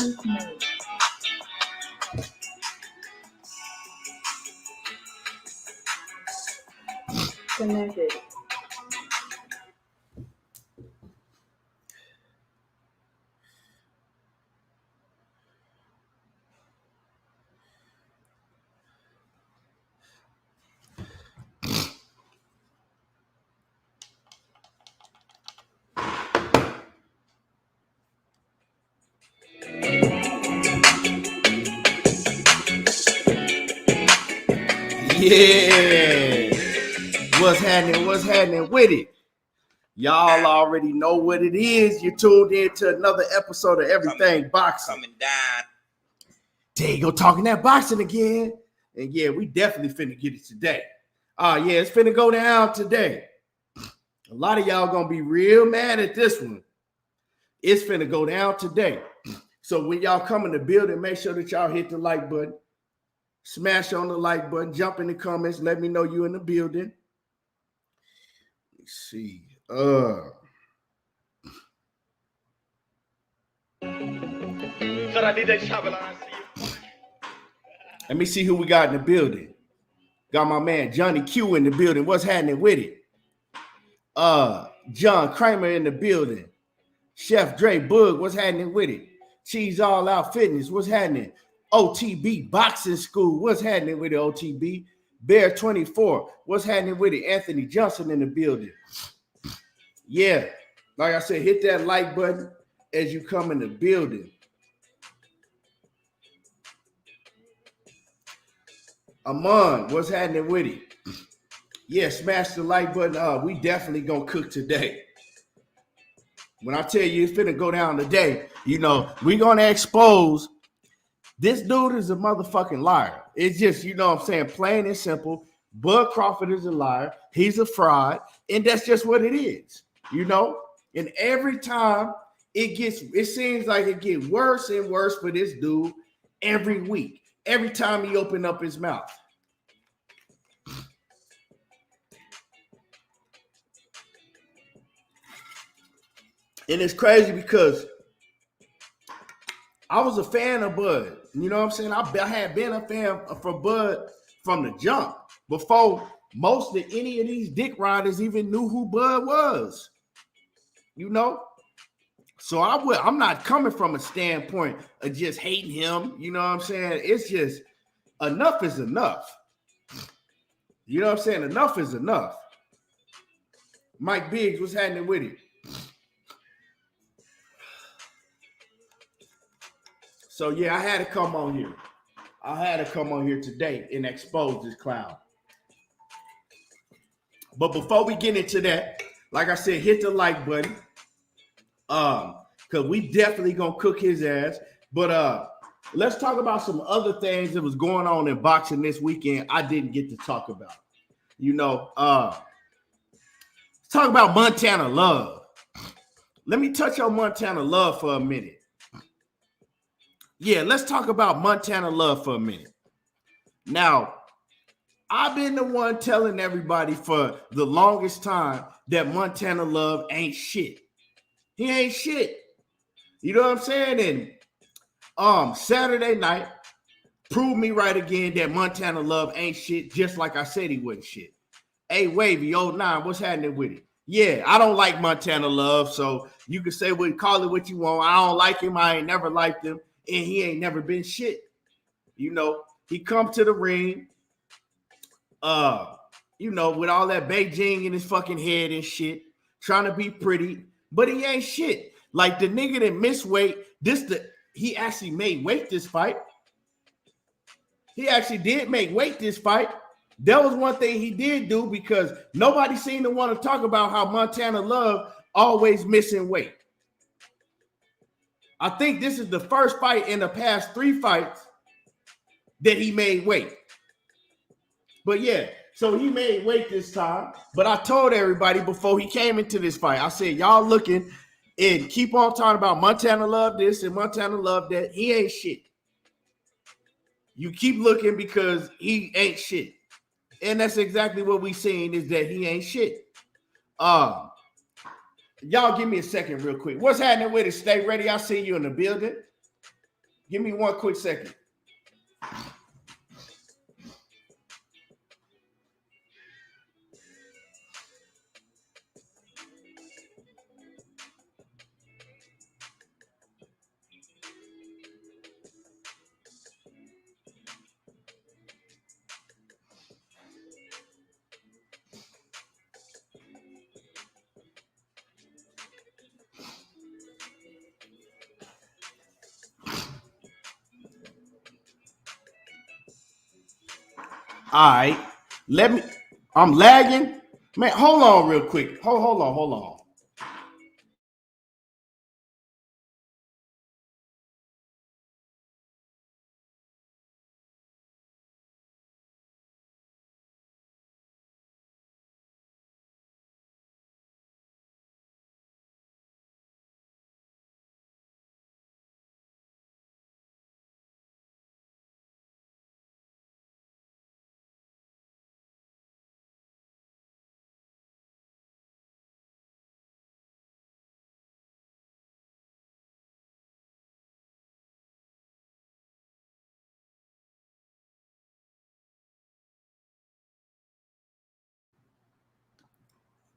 Bluetooth mode. Connected. Yeah. What's happening with it? Y'all already know what it is. You tuned in to another episode of Everything Boxing. Coming down. There you go, talking that boxing again. And yeah, we definitely finna get it today. Yeah, it's finna go down today. A lot of y'all gonna be real mad at this one. It's finna go down today. So when y'all come in the building, make sure that y'all hit the like button. Smash on the like button. Jump in the comments. Let me know you in the building. Let's see. Let me see who we got in the building. Got my man Johnny Q in the building. What's happening with it? John Kramer in the building. Chef Dre Boog, what's happening with it? Cheese All Out Fitness, what's happening? OTB Boxing School, what's happening with it? OTB Bear 24, what's happening with it? Anthony Johnson in the building. Yeah, like I said, hit that like button as you come in the building. Amon, what's happening with it? Yeah, smash the like button. We definitely gonna cook today. When I tell you it's finna go down today, you know, we gonna expose this dude is a motherfucking liar. It's just, you know what I'm saying, plain and simple. Bud Crawford is a liar. He's a fraud. And that's just what it is, you know? And every time it seems like it gets worse and worse for this dude every week. Every time he open up his mouth. And it's crazy because I was a fan of Bud. You know what I'm saying? I had been a fan for Bud from the jump before most of any of these dick riders even knew who Bud was. You know? So I'm not coming from a standpoint of just hating him. You know what I'm saying? It's just enough is enough. You know what I'm saying? Enough is enough. Mike Biggs, what's happening with it? So yeah, I had to come on here. I had to come on here today and expose this clown. But before we get into that, like I said, hit the like button. Because we definitely gonna cook his ass. But let's talk about some other things that was going on in boxing this weekend I didn't get to talk about. You know, let's talk about Montana Love. Let me touch on Montana Love for a minute. Yeah, let's talk about Montana Love for a minute. Now, I've been the one telling everybody for the longest time that Montana Love ain't shit. He ain't shit. You know what I'm saying? And Saturday night proved me right again that Montana Love ain't shit, just like I said he wasn't shit. Hey, Wavy 09, what's happening with it? Yeah, I don't like Montana Love, so you can say call it what you want. I don't like him. I ain't never liked him. And he ain't never been shit. You know, he come to the ring, you know, with all that Beijing in his fucking head and shit, trying to be pretty, but he ain't shit. Like the nigga that missed weight, he actually made weight this fight. He actually did make weight this fight. That was one thing he did do because nobody seemed to want to talk about how Montana Love always missing weight. I think this is the first fight in the past 3 fights that he made weight. But yeah, so he made weight this time. But I told everybody before he came into this fight, I said, y'all looking and keep on talking about Montana Love this and Montana Love that. He ain't shit. You keep looking because he ain't shit. And that's exactly what we seen is that he ain't shit. Y'all give me a second real quick. What's happening with it? Stay ready. I see you in the building. Give me 1 quick second. All right. I'm lagging. Man, hold on real quick. Hold on.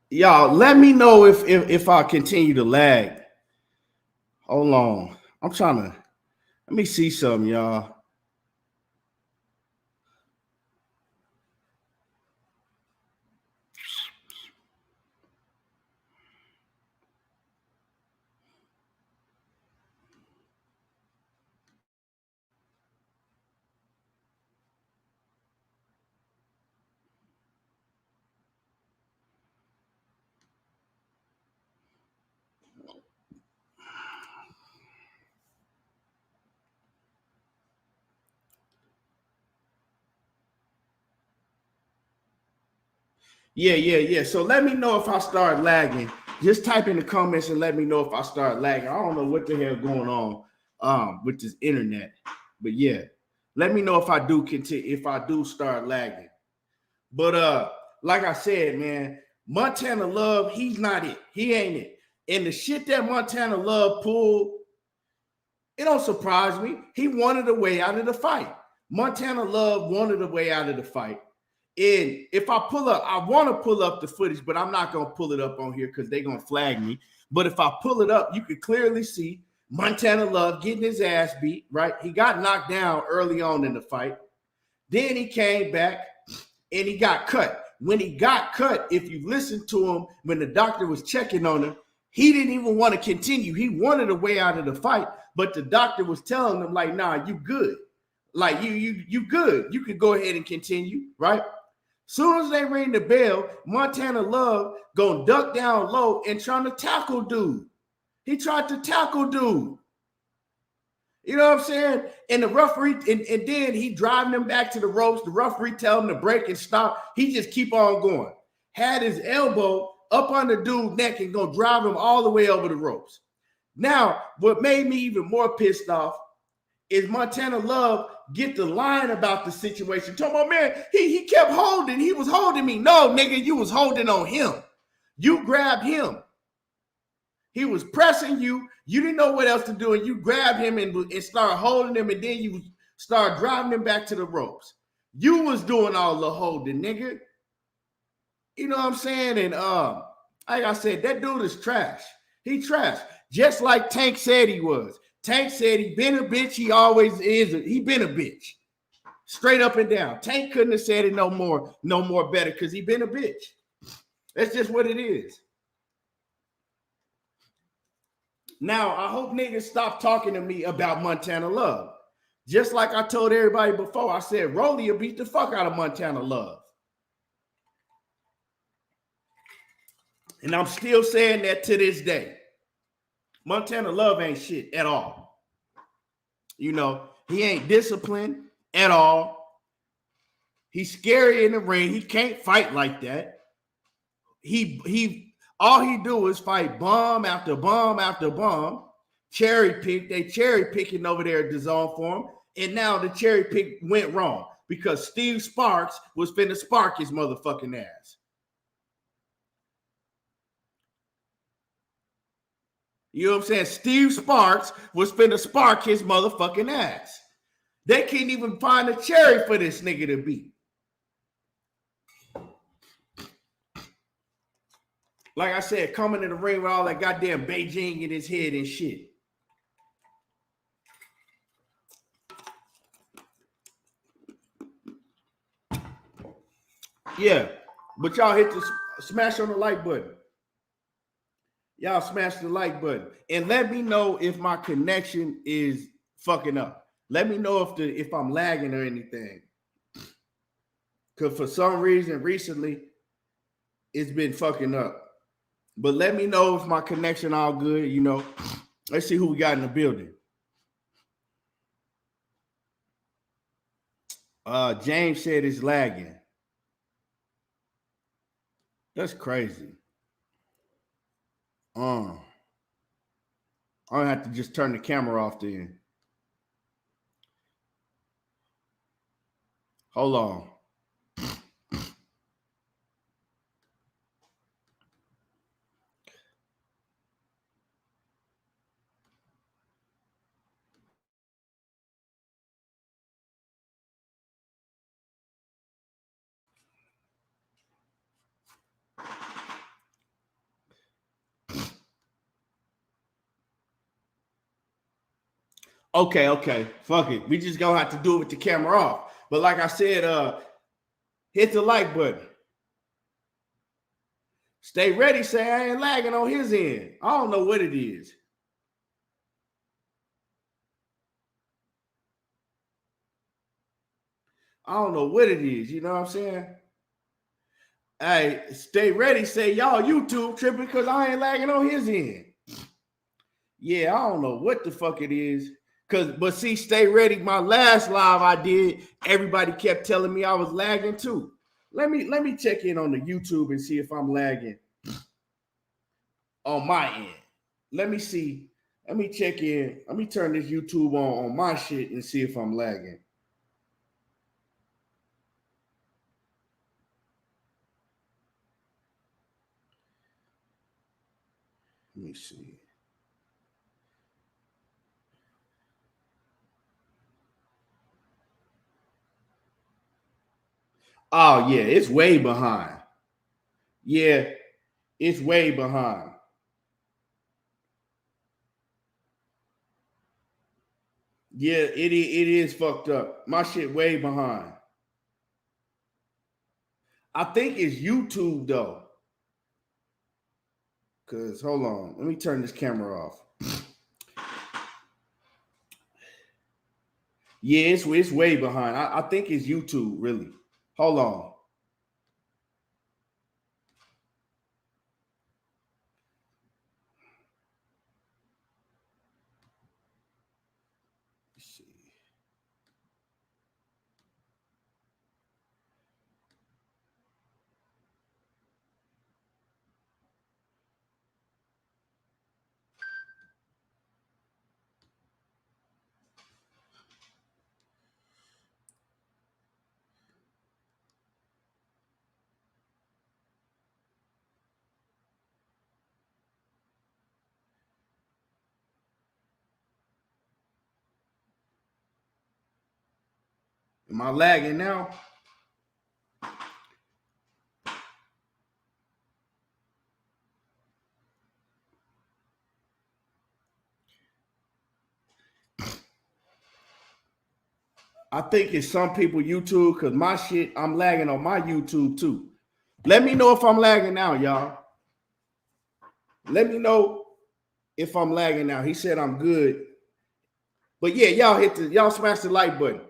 Y'all, let me know if I continue to lag. Hold on. I'm trying to let me see something, y'all. Yeah. So let me know if I start lagging. Just type in the comments and let me know if I start lagging. I don't know what the hell going on with this internet. But yeah, let me know if I do continue, if I do start lagging. But like I said, man, Montana Love, he's not it. He ain't it. And the shit that Montana Love pulled, it don't surprise me. He wanted a way out of the fight. Montana Love wanted a way out of the fight. And if I pull up, I want to pull up the footage, but I'm not going to pull it up on here because they're going to flag me. But if I pull it up, you can clearly see Montana Love getting his ass beat, right? He got knocked down early on in the fight. Then he came back and he got cut. When he got cut, if you listen to him, when the doctor was checking on him, he didn't even want to continue. He wanted a way out of the fight, but the doctor was telling him, like, nah, you good. Like, you good. You could go ahead and continue, right? Soon as they ring the bell, Montana Love gonna duck down low and trying to tackle dude. He tried to tackle dude. You know what I'm saying? And the referee, and then he driving them back to the ropes. The referee tell him to break and stop. He just keep on going. Had his elbow up on the dude's neck and gonna drive him all the way over the ropes. Now, what made me even more pissed off is Montana Love get the line about the situation. Talking about, man, he kept holding. He was holding me. No, nigga, you was holding on him. You grabbed him. He was pressing you. You didn't know what else to do, and you grabbed him and started holding him, and then you start driving him back to the ropes. You was doing all the holding, nigga. You know what I'm saying? And like I said, that dude is trash. He trash. Just like Tank said he was. Tank said he been a bitch. He always is. He been a bitch. Straight up and down. Tank couldn't have said it no more better because he been a bitch. That's just what it is. Now, I hope niggas stop talking to me about Montana Love. Just like I told everybody before, I said Rolly will beat the fuck out of Montana Love. And I'm still saying that to this day. Montana Love ain't shit at all. You know, he ain't disciplined at all. He's scary in the ring. He can't fight like that. He all he do is fight bomb after bomb after bomb. Cherry pick. They cherry picking over there at the zone for him. And now the cherry pick went wrong because Steve Sparks was finna spark his motherfucking ass. You know what I'm saying? Steve Sparks was finna spark his motherfucking ass. They can't even find a cherry for this nigga to beat. Like I said, coming in the ring with all that goddamn Beijing in his head and shit. Yeah, but y'all hit the smash on the like button. Y'all smash the like button and let me know if my connection is fucking up. Let me know if I'm lagging or anything. Because for some reason recently it's been fucking up. But let me know if my connection all good. You know, let's see who we got in the building. James said it's lagging. That's crazy. I'm gonna have to just turn the camera off then. Hold on. Okay. Fuck it. We just gonna have to do it with the camera off. But like I said, hit the like button. Stay ready, say I ain't lagging on his end. I don't know what it is. I don't know what it is. You know what I'm saying? Hey, stay ready, say y'all YouTube tripping because I ain't lagging on his end. Yeah, I don't know what the fuck it is. But see, stay ready. My last live I did, everybody kept telling me I was lagging too. Let me check in on the YouTube and see if I'm lagging on my end. Let me see. Let me check in. Let me turn this YouTube on my shit and see if I'm lagging. Let me see. Oh, yeah, it's way behind. Yeah, it's way behind. Yeah, it is fucked up. My shit way behind. I think it's YouTube though. Cause hold on, let me turn this camera off. Yeah, it's way behind. I think it's YouTube really. Hold on. Let's see. Am I lagging now? I think it's some people YouTube because my shit, I'm lagging on my YouTube too. Let me know if I'm lagging now, y'all. Let me know if I'm lagging now. He said I'm good. But yeah, y'all smash the like button.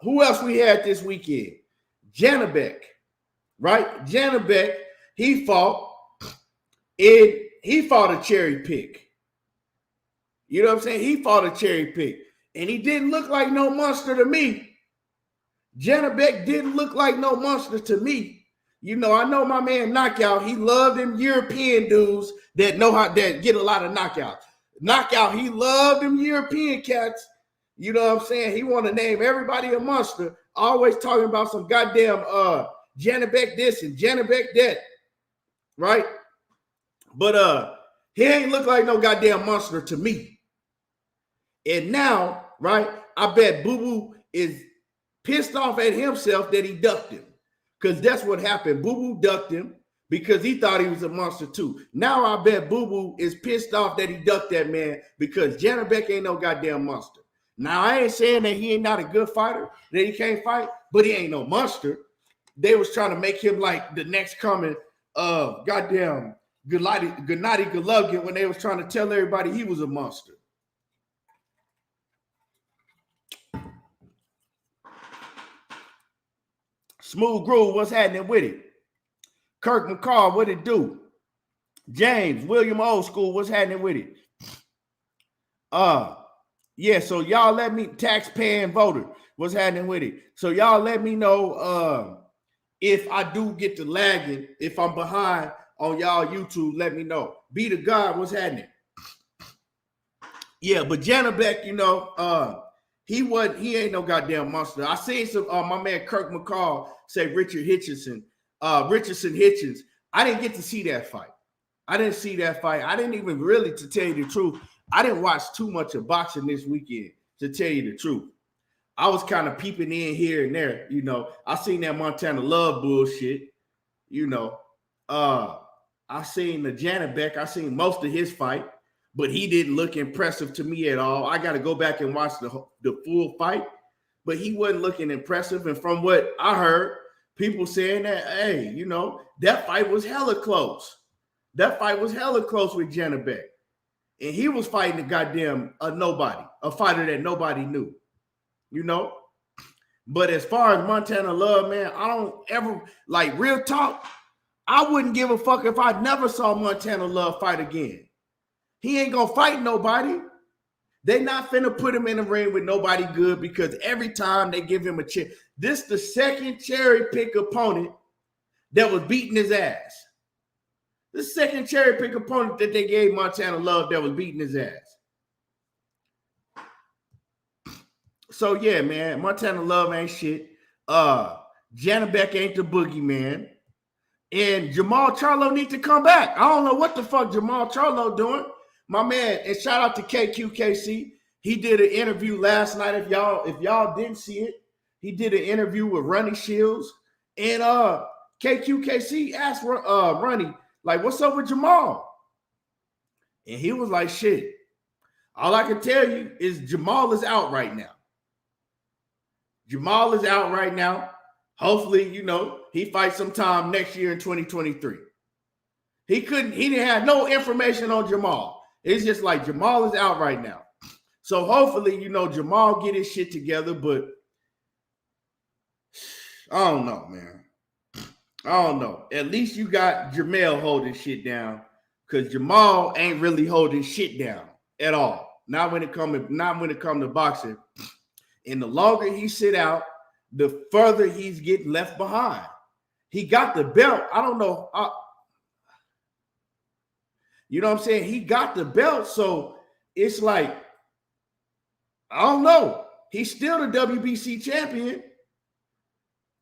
Who else we had this weekend? Janabek, right? Janabek, he fought a cherry pick. You know what I'm saying? He fought a cherry pick. And he didn't look like no monster to me. Janabek didn't look like no monster to me. You know, I know my man Knockout. He loved them European dudes that get a lot of knockouts. Knockout, he loved them European cats. You know what I'm saying? He want to name everybody a monster. Always talking about some goddamn Janabek this and Janabek that. Right? But He ain't look like no goddamn monster to me. And now, right, I bet Boo Boo is pissed off at himself that he ducked him. Because that's what happened. Boo Boo ducked him because he thought he was a monster too. Now I bet Boo Boo is pissed off that he ducked that man because Janabek ain't no goddamn monster. Now I ain't saying that he ain't not a good fighter, that he can't fight, but he ain't no monster. They was trying to make him like the next coming of goddamn Gennady Golovkin when they was trying to tell everybody he was a monster. Smooth Groove, what's happening with it? Kirk McCall, what it do? James, William Old School, what's happening with it? Yeah, so y'all let me, taxpaying voter, what's happening with it? So y'all let me know if I do get to lagging, if I'm behind on y'all YouTube, let me know. Be the God, what's happening? Yeah, but Janabek, you know, he ain't no goddamn monster. I seen some my man Kirk McCall say Richardson Hitchens. I didn't get to see that fight. I didn't see that fight. I didn't even really, to tell you the truth, I didn't watch too much of boxing this weekend, to tell you the truth. I was kind of peeping in here and there, you know. I seen that Montana Love bullshit, you know. I seen the Janabek. I seen most of his fight, but he didn't look impressive to me at all. I got to go back and watch the full fight, but he wasn't looking impressive. And from what I heard, people saying that, hey, you know, that fight was hella close. That fight was hella close with Janabek. And he was fighting a goddamn nobody, a fighter that nobody knew, you know? But as far as Montana Love, man, I don't ever, like, real talk, I wouldn't give a fuck if I never saw Montana Love fight again. He ain't gonna fight nobody. They not finna put him in the ring with nobody good because every time they give him a chance, this the second cherry pick opponent that was beating his ass. The second cherry pick opponent that they gave Montana Love that was beating his ass. So yeah, man, Montana Love ain't shit. Janabek ain't the boogeyman. And Jamal Charlo need to come back. I don't know what the fuck Jamal Charlo doing. My man, and shout out to KQKC. He did an interview last night. If y'all didn't see it, he did an interview with Ronnie Shields. And KQKC asked Ronnie, like, what's up with Jamal? And he was like, shit. All I can tell you is Jamal is out right now. Jamal is out right now. Hopefully, you know, he fights sometime next year in 2023. He didn't have no information on Jamal. It's just like Jamal is out right now. So hopefully, you know, Jamal get his shit together, but I don't know, man. I don't know. At least you got Jamel holding shit down, because Jamal ain't really holding shit down at all. Not when it come to boxing. And the longer he sit out, the further he's getting left behind. He got the belt. I don't know. You know what I'm saying? He got the belt. So it's like, I don't know. He's still the WBC champion.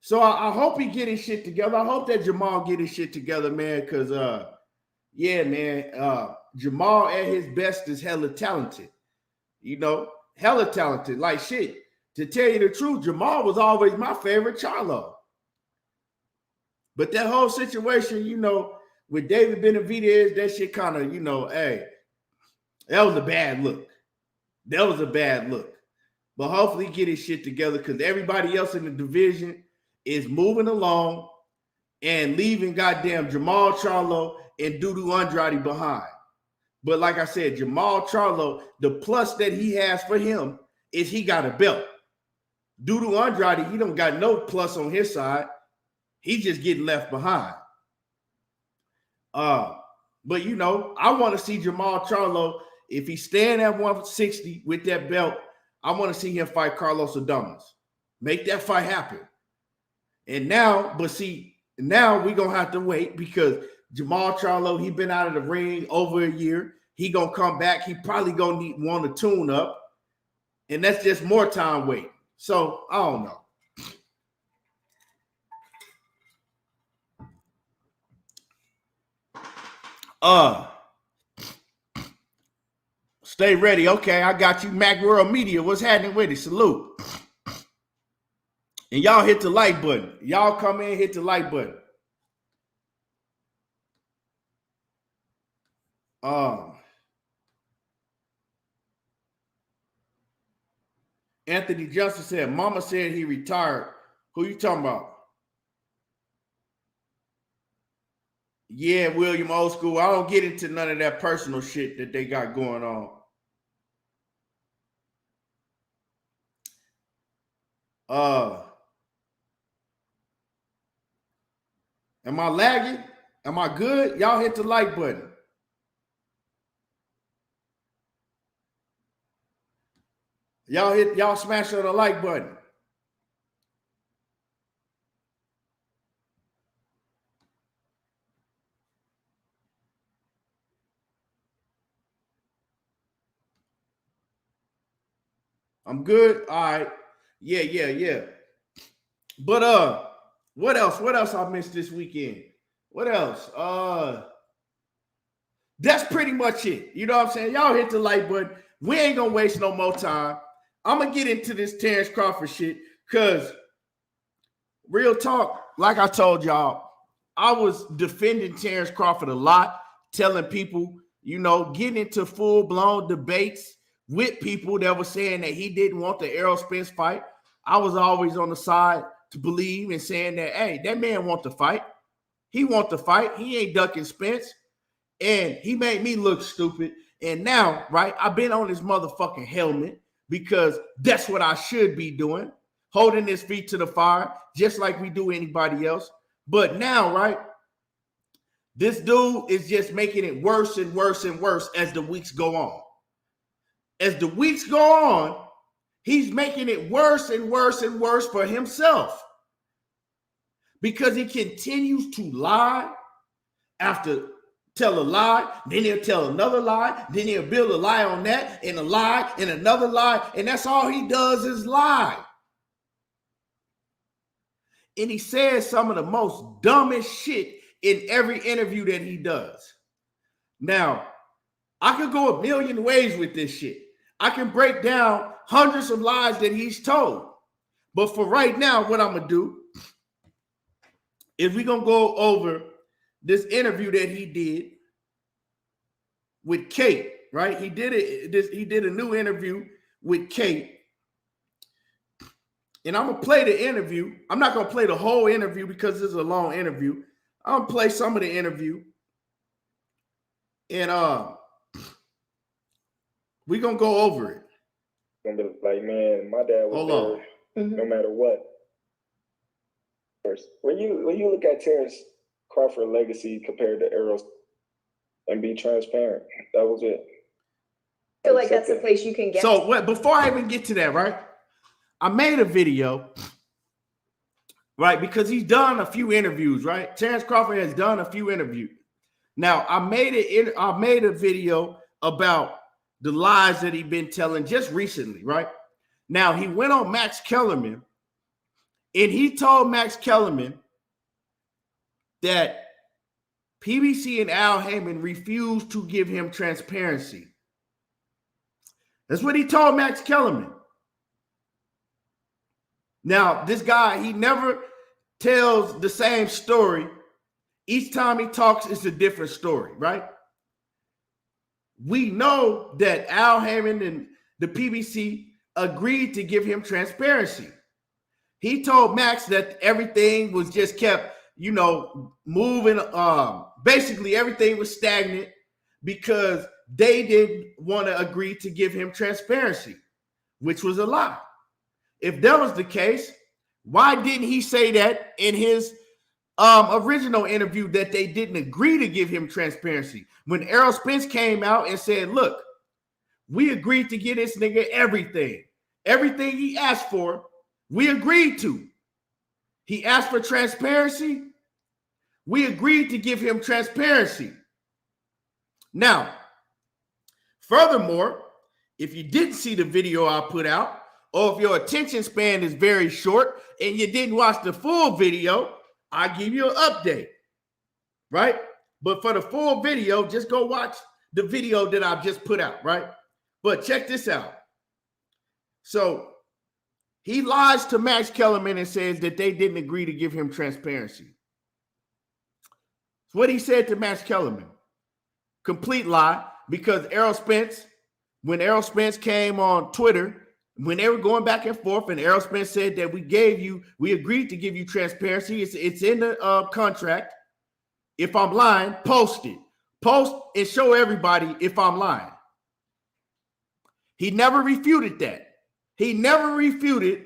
So I hope he get his shit together. I hope that Jamal get his shit together, man. Because, yeah, man, Jamal at his best is hella talented. You know, hella talented. Like shit. To tell you the truth, Jamal was always my favorite Charlo. But that whole situation, you know, with David Benavidez, that shit kind of, you know, hey, that was a bad look. That was a bad look. But hopefully get his shit together, because everybody else in the division is moving along and leaving goddamn Jamal Charlo and Dudu Andrade behind. But like I said, Jamal Charlo, the plus that he has for him is he got a belt. Dudu Andrade, he don't got no plus on his side. He's just getting left behind. But you know, I want to see Jamal Charlo, if he's staying at 160 with that belt, I want to see him fight Carlos Adames. Make that fight happen. And now, but see, now we're gonna have to wait, because Jamal Charlo, he been out of the ring over a year. He gonna come back. He probably gonna want to tune up, and that's just more time waiting. So I don't know. Stay ready. Okay, I got you. Mac World Media. What's happening with it? Salute. And y'all hit the like button. Y'all come in, hit the like button. Anthony Johnson said, Mama said he retired. Who you talking about? Yeah, William Old School. I don't get into none of that personal shit that they got going on. Am I lagging? Am I good? Y'all hit the like button. Y'all smash on the like button. I'm good. All right. Yeah. But what else? What else I missed this weekend? What else? That's pretty much it. You know what I'm saying? Y'all hit the like button. We ain't gonna waste no more time. I'm gonna get into this Terence Crawford shit because real talk, like I told y'all, I was defending Terence Crawford a lot, telling people, you know, getting into full-blown debates with people that were saying that he didn't want the Errol Spence fight. I was always on the side to believe and saying that, hey, that man want to fight. He want to fight. He ain't ducking Spence. And he made me look stupid. And now, right, I've been on this motherfucking helmet because that's what I should be doing, holding his feet to the fire, just like we do anybody else. But now, right, this dude is just making it worse and worse and worse as the weeks go on. As the weeks go on, he's making it worse and worse and worse for himself because he continues to lie after tell a lie, then he'll tell another lie, then he'll build a lie on that, and a lie, and another lie, and that's all he does is lie. And he says some of the most dumbest shit in every interview that he does. Now, I could go a million ways with this shit. I can break down hundreds of lies that he's told. But for right now, what I'm going to do is we're going to go over this interview that he did with Kate, right? He did a new interview with Kate. And I'm going to play the interview. I'm not going to play the whole interview because this is a long interview. I'm going to play some of the interview. And we're going to go over it. Gonna be like, man, my dad was there no matter what. First, when you look at Terence Crawford legacy compared to Errol and be transparent, that was it. I feel like that's the place you can get. So before I even get to that, right? I made a video, right? Because he's done a few interviews, right? Terence Crawford has done a few interviews. Now, I made a video about the lies that he's been telling just recently, right? Now, he went on Max Kellerman, and he told Max Kellerman that PBC and Al Heyman refused to give him transparency. That's what he told Max Kellerman. Now, this guy, he never tells the same story. Each time he talks, it's a different story, right? We know that Al Heyman and the PBC agreed to give him transparency. He told Max that everything was just kept, you know, moving. Basically, everything was stagnant because they didn't want to agree to give him transparency, which was a lie. If that was the case, why didn't he say that in his original interview that they didn't agree to give him transparency? When Errol Spence came out and said, look, we agreed to give this nigga everything. Everything he asked for, we agreed to. He asked for transparency. We agreed to give him transparency. Now, furthermore, if you didn't see the video I put out, or if your attention span is very short and you didn't watch the full video, I give you an update, right? But for the full video, just go watch the video that I've just put out, right? But check this out. So he lies to Max Kellerman and says that they didn't agree to give him transparency. It's what he said to Max Kellerman. Complete lie, because when Errol Spence came on Twitter, when they were going back and forth, and Errol Spence said that we agreed to give you transparency. It's in the contract. If I'm lying, post it. Post and show everybody if I'm lying. He never refuted that. He never refuted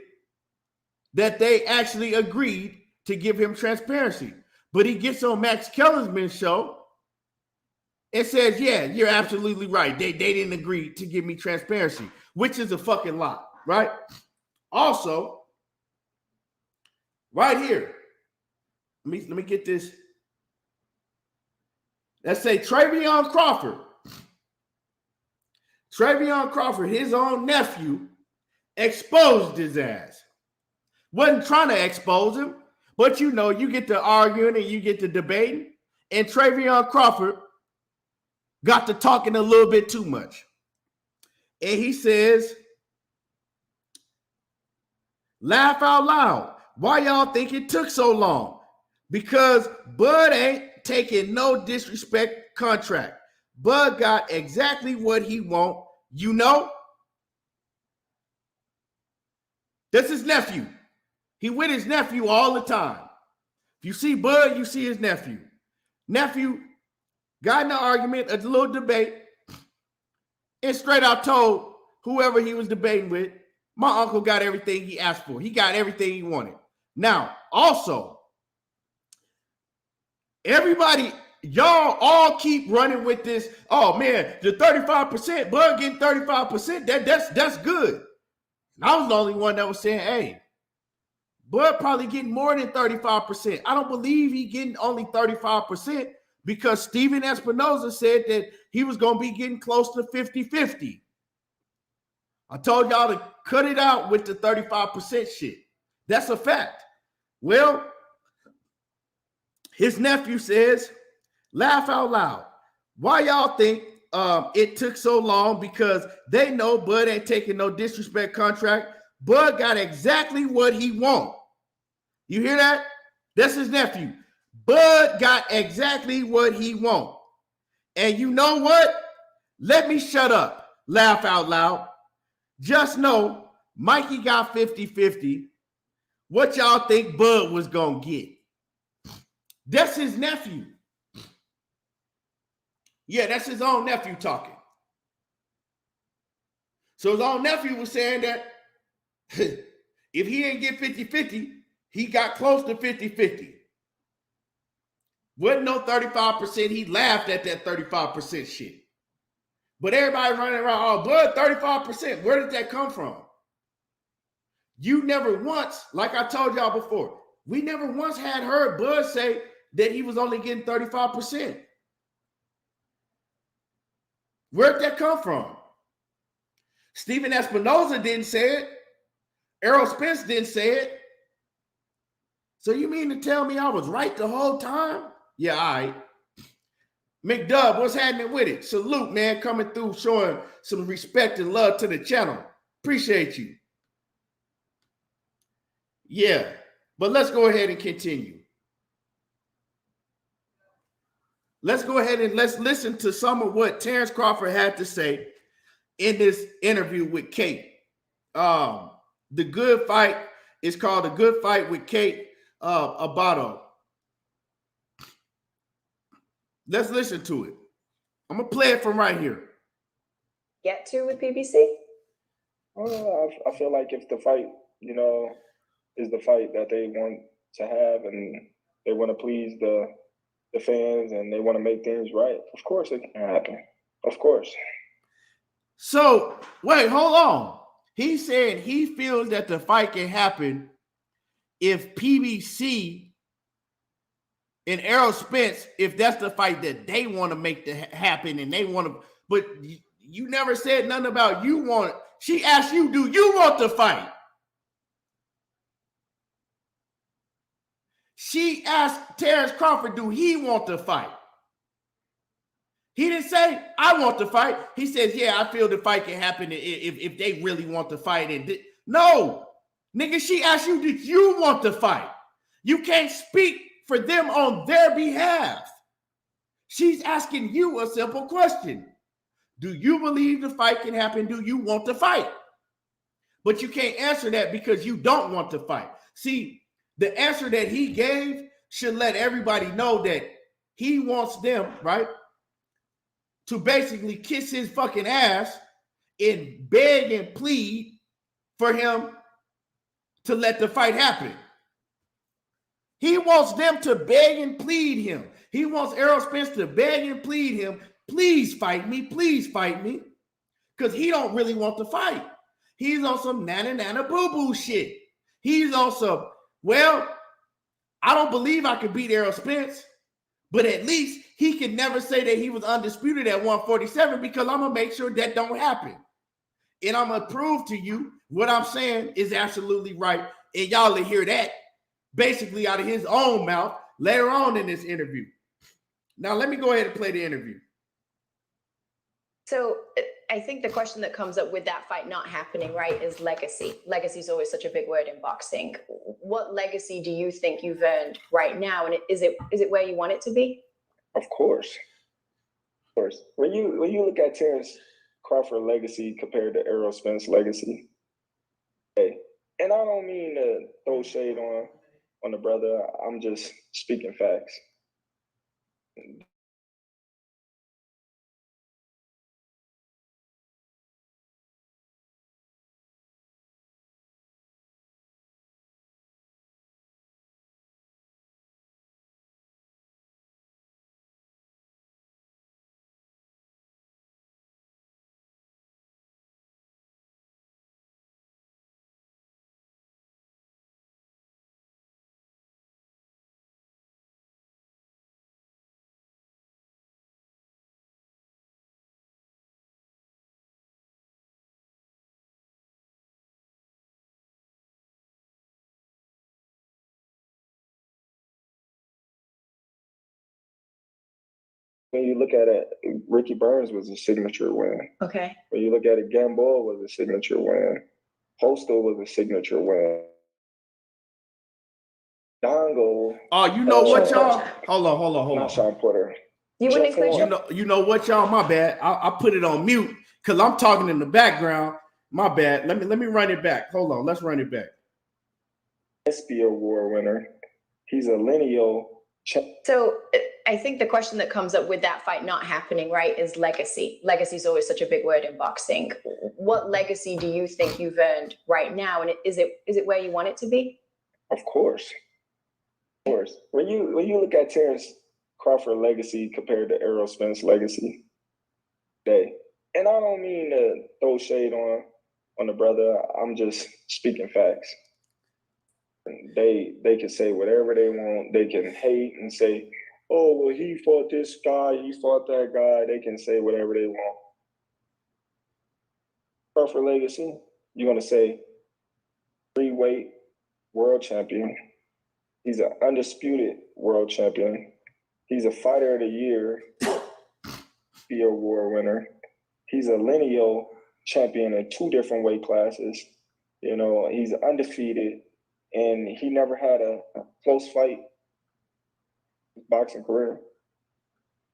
that they actually agreed to give him transparency. But he gets on Max Kellerman's show and says, yeah, you're absolutely right. They didn't agree to give me transparency, which is a fucking lie, right? Also, right here, let me get this. Let's say Travion Crawford. Travion Crawford, his own nephew, exposed his ass. Wasn't trying to expose him, but you know, you get to arguing and you get to debating, and Travion Crawford got to talking a little bit too much. And he says, laugh out loud. Why y'all think it took so long? Because Bud ain't taking no disrespect contract. Bud got exactly what he want. You know? That's his nephew. He with his nephew all the time. If you see Bud, you see his nephew. Nephew got in an argument, a little debate, and straight out told whoever he was debating with, my uncle got everything he asked for. He got everything he wanted. Now, also, everybody, y'all all keep running with this. Oh man, the 35%, Bud getting 35%. That's good. And I was the only one that was saying, hey, Bud probably getting more than 35%. I don't believe he getting only 35% because Steven Espinoza said that he was going to be getting close to 50-50. I told y'all to cut it out with the 35% shit. That's a fact. Well, his nephew says, laugh out loud. Why y'all think it took so long? Because they know Bud ain't taking no disrespect contract. Bud got exactly what he want. You hear that? That's his nephew. Bud got exactly what he want. And you know what? Let me shut up. Laugh out loud. Just know Mikey got 50-50. What y'all think Bud was going to get? That's his nephew. Yeah, that's his own nephew talking. So his own nephew was saying that if he didn't get 50-50, he got close to 50-50. Wasn't no 35%. He laughed at that 35% shit. But everybody running around, oh, Bud, 35%. Where did that come from? You never once, like I told y'all before, we never once had heard Bud say that he was only getting 35%. Where'd that come from? Steven Espinoza didn't say it. Errol Spence didn't say it. So you mean to tell me I was right the whole time? Yeah, all right. McDub, what's happening with it? Salute, man, coming through, showing some respect and love to the channel. Appreciate you. Yeah, but let's go ahead and continue. Let's go ahead and let's listen to some of what Terence Crawford had to say in this interview with Kate. The Good Fight is called The Good Fight with Kate Abato. Let's listen to it. I'm going to play it from right here. Get to with PBC? I feel like if the fight, you know, is the fight that they want to have and they want to please the fans and they want to make things right, of course it can happen. Of course. So, wait, hold on. He said he feels that the fight can happen if PBC and Errol Spence, if that's the fight that they want to make to happen and they want to, but you never said nothing about you want. She asked you, do you want the fight? She asked Terence Crawford, do he want the fight? He didn't say, I want to fight. He says, yeah, I feel the fight can happen if they really want to fight. No, nigga, she asked you, did you want to fight? You can't speak for them on their behalf. She's asking you a simple question. Do you believe the fight can happen? Do you want to fight? But you can't answer that because you don't want to fight. See, the answer that he gave should let everybody know that he wants them, right, to basically kiss his fucking ass and beg and plead for him to let the fight happen. He wants them to beg and plead him. He wants Errol Spence to beg and plead him, please fight me, because he don't really want to fight. He's on some nana boo-boo shit. He's on some, well, I don't believe I could beat Errol Spence, but at least he can never say that he was undisputed at 147 because I'm going to make sure that don't happen. And I'm going to prove to you what I'm saying is absolutely right. And y'all will hear that basically out of his own mouth later on in this interview. Now, let me go ahead and play the interview. So I think the question that comes up with that fight not happening, right, is legacy. Legacy is always such a big word in boxing. What legacy do you think you've earned right now? And is it where you want it to be? Of course. Of course. When you look at Terence Crawford legacy compared to Errol Spence legacy, hey, and I don't mean to throw shade on the brother. I'm just speaking facts. When you look at it, Ricky Burns was a signature win. Okay. When you look at it, Gamboa was a signature win. Postal was a signature win. Dongo. Oh, you know what, y'all? Hold on. Not Sean Porter. You wouldn't explain you know what, y'all? My bad. I put it on mute because I'm talking in the background. My bad. Let me run it back. Hold on. Let's run it back. ESPY award winner. He's a lineal. So I think the question that comes up with that fight not happening, right, is legacy. Legacy is always such a big word in boxing. What legacy do you think you've earned right now? And is it where you want it to be? Of course. Of course. When you look at Terence Crawford legacy compared to Errol Spence legacy, and I don't mean to throw shade on the brother. I'm just speaking facts. They can say whatever they want. They can hate and say, oh, well, he fought this guy, he fought that guy. They can say whatever they want. Crawford legacy, you're going to say 3-weight world champion. He's an undisputed world champion. He's a fighter of the year, ESPY award winner. He's a lineal champion in 2 different weight classes. You know, he's undefeated, and he never had a close fight boxing career.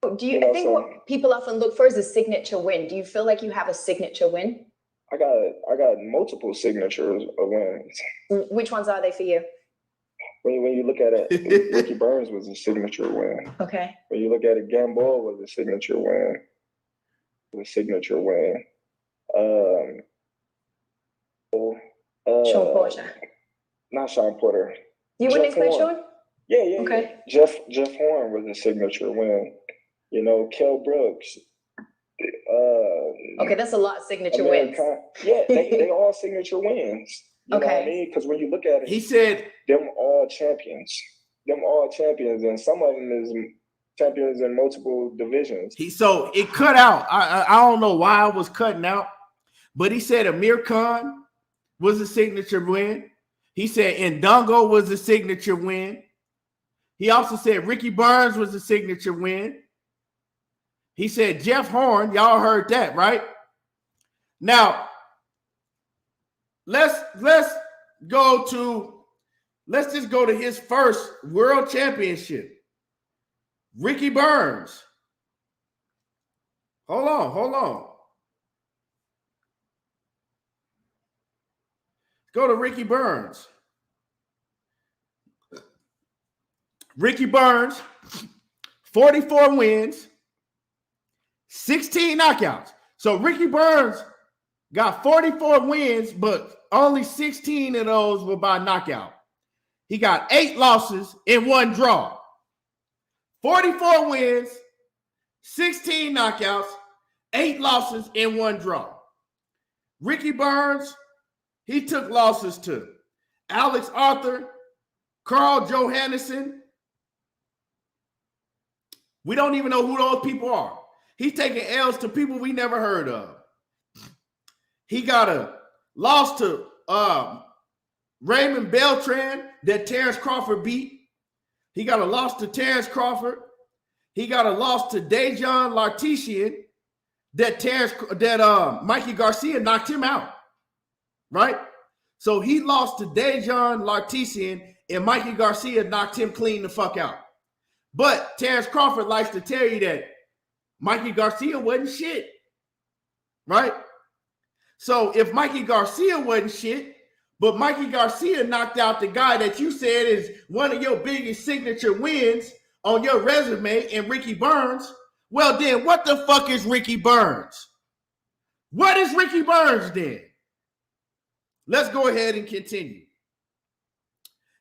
I think what people often look for is a signature win. Do you feel like you have a signature win? I got multiple signatures of wins. Which ones are they for you? When you look at it, Ricky Burns was a signature win. Okay. When you look at it, Gamboa was a signature win. Sean Porter. Not Sean Porter. You wouldn't explain Sean? Yeah. Okay. Jeff Horn was a signature win. You know, Kell Brooks. Okay, that's a lot of signature wins. Yeah, they all signature wins. You know what I mean? Because when you look at it, he said them all champions, and some of them is champions in multiple divisions. So it cut out. I don't know why it was cutting out, but he said Amir Khan was a signature win. He said Ndongo was a signature win. He also said Ricky Burns was a signature win. He said Jeff Horn. Y'all heard that, right? Now, let's just go to his first world championship. Ricky Burns. Hold on. Go to Ricky Burns. Ricky Burns, 44 wins, 16 knockouts. So Ricky Burns got 44 wins, but only 16 of those were by knockout. He got 8 losses and 1 draw. 44 wins, 16 knockouts, 8 losses and 1 draw. Ricky Burns, he took losses to Alex Arthur, Carl Johansson. We don't even know who those people are. He's taking L's to people we never heard of. He got a loss to Raymond Beltran that Terence Crawford beat. He got a loss to Terence Crawford. He got a loss to Dejan Lartisian that Mikey Garcia knocked him out. Right? So he lost to Dejan Lartisian and Mikey Garcia knocked him clean the fuck out. But Terence Crawford likes to tell you that Mikey Garcia wasn't shit. Right? So if Mikey Garcia wasn't shit, but Mikey Garcia knocked out the guy that you said is one of your biggest signature wins on your resume in Ricky Burns, well then what the fuck is Ricky Burns? What is Ricky Burns then? Let's go ahead and continue.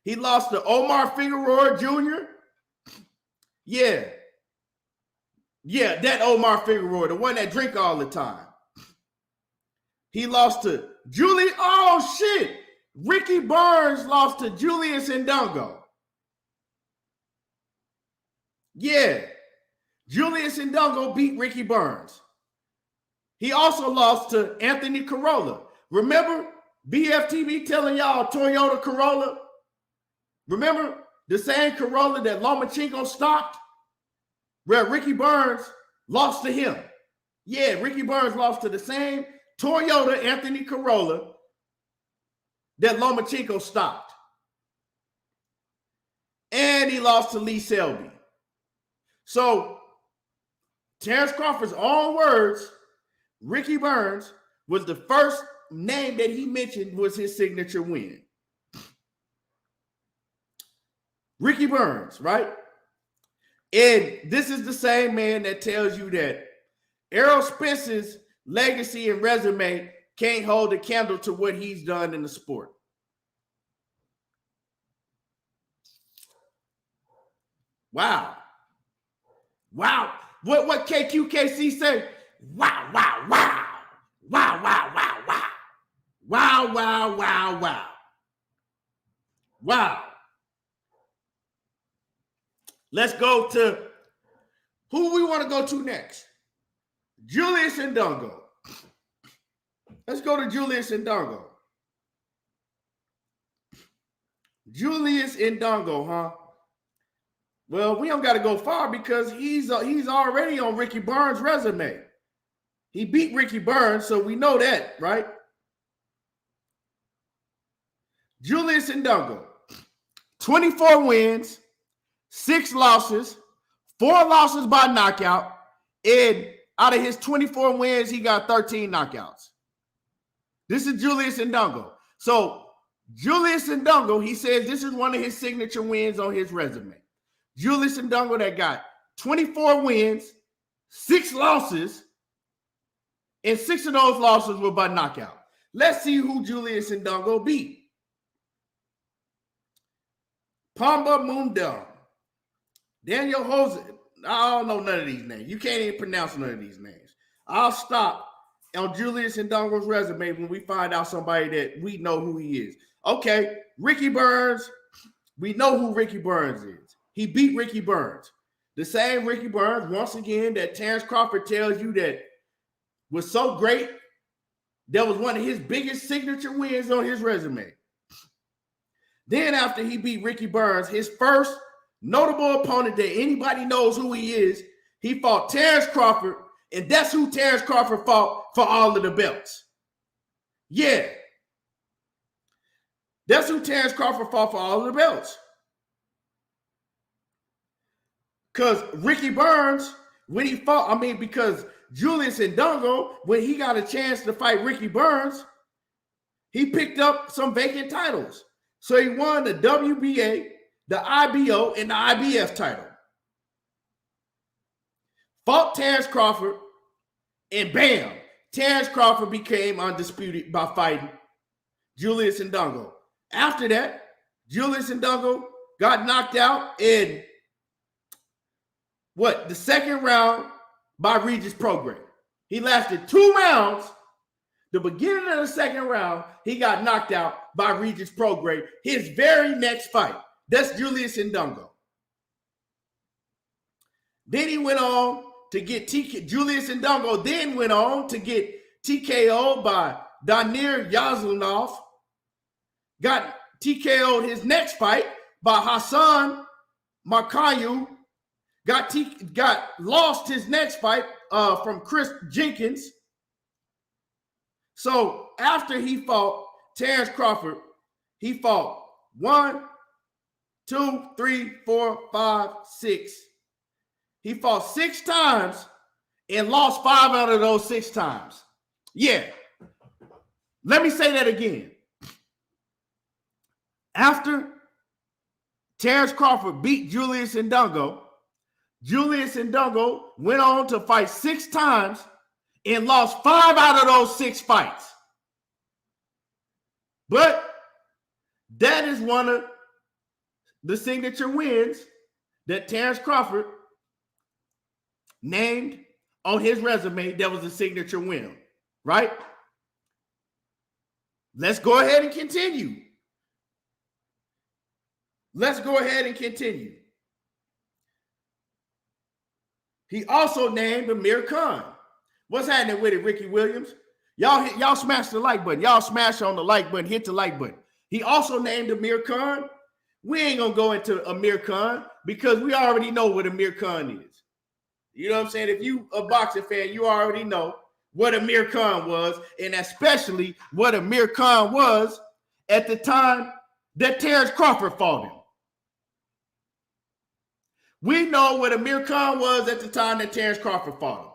He lost to Omar Figueroa Jr. Yeah, that Omar Figueroa, the one that drink all the time. He lost to Julius. Oh, shit. Ricky Burns lost to Julius Ndongo. Yeah. Julius Ndongo beat Ricky Burns. He also lost to Anthony Corolla. Remember BFTV telling y'all Toyota Corolla? Remember the same Corolla that Lomachenko stopped? Where Ricky Burns lost to him. Yeah, Ricky Burns lost to the same Toyota Anthony Corolla that Lomachenko stopped. And he lost to Lee Selby. So, Terence Crawford's own words, Ricky Burns was the first name that he mentioned was his signature win. Ricky Burns, right? And this is the same man that tells you that Errol Spence's legacy and resume can't hold a candle to what he's done in the sport. Wow. What KQKC say? Wow. Let's go to who we want to go to next. Julius Ndongo. Let's go to Julius Ndongo. Julius Ndongo, huh? Well, we don't got to go far because he's already on Ricky Burns' resume. He beat Ricky Burns, so we know that, right? Julius Ndongo, 24 wins, 6 losses, 4 losses by knockout, and out of his 24 wins, he got 13 knockouts. This is Julius Ndongo. So Julius Ndongo, he says this is one of his signature wins on his resume. Julius Ndongo that got 24 wins, 6 losses, and 6 of those losses were by knockout. Let's see who Julius Ndongo beat. Pamba Mundum, Daniel Jose. I don't know none of these names. You can't even pronounce none of these names. I'll stop on Julius Ndongo's resume when we find out somebody that we know who he is. Okay, Ricky Burns. We know who Ricky Burns is. He beat Ricky Burns. The same Ricky Burns, once again, that Terence Crawford tells you that was so great, that was one of his biggest signature wins on his resume. Then after he beat Ricky Burns, his first notable opponent that anybody knows who he is, he fought Terence Crawford, and that's who Terence Crawford fought for all of the belts. Yeah. That's who Terence Crawford fought for all of the belts. Because Ricky Burns, when he fought, because Julius Ndongo, when he got a chance to fight Ricky Burns, he picked up some vacant titles. So he won the WBA, the IBO, and the IBF title. Fought Terence Crawford, and bam, Terence Crawford became undisputed by fighting Julius Ndongo. After that, Julius Ndongo got knocked out in the second round by Regis Prograis. He lasted 2 rounds. The beginning of the second round, he got knocked out by Regis Prograis. His very next fight, that's Julius Ndongo. Then he went on to get Julius Ndongo then went on to get TKO'd by Danir Yazunov. Got TKO'd his next fight by Hassan Markayu. Lost his next fight from Chris Jenkins. So after he fought Terence Crawford, he fought 1, 2, 3, 4, 5, 6. He fought 6 times and lost 5 out of those 6 times. Yeah. Let me say that again. After Terence Crawford beat Julius Ndongo went on to fight 6 times and lost 5 out of those 6 fights. But that is one of the signature wins that Terence Crawford named on his resume. That was a signature win, right? Let's go ahead and continue. He also named Amir Khan. What's happening with it, Ricky Williams? Y'all smash the like button. Y'all smash on the like button. Hit the like button. He also named Amir Khan. We ain't going to go into Amir Khan because we already know what Amir Khan is. You know what I'm saying? If you a boxing fan, you already know what Amir Khan was, and especially what Amir Khan was at the time that Terence Crawford fought him. We know what Amir Khan was at the time that Terence Crawford fought him.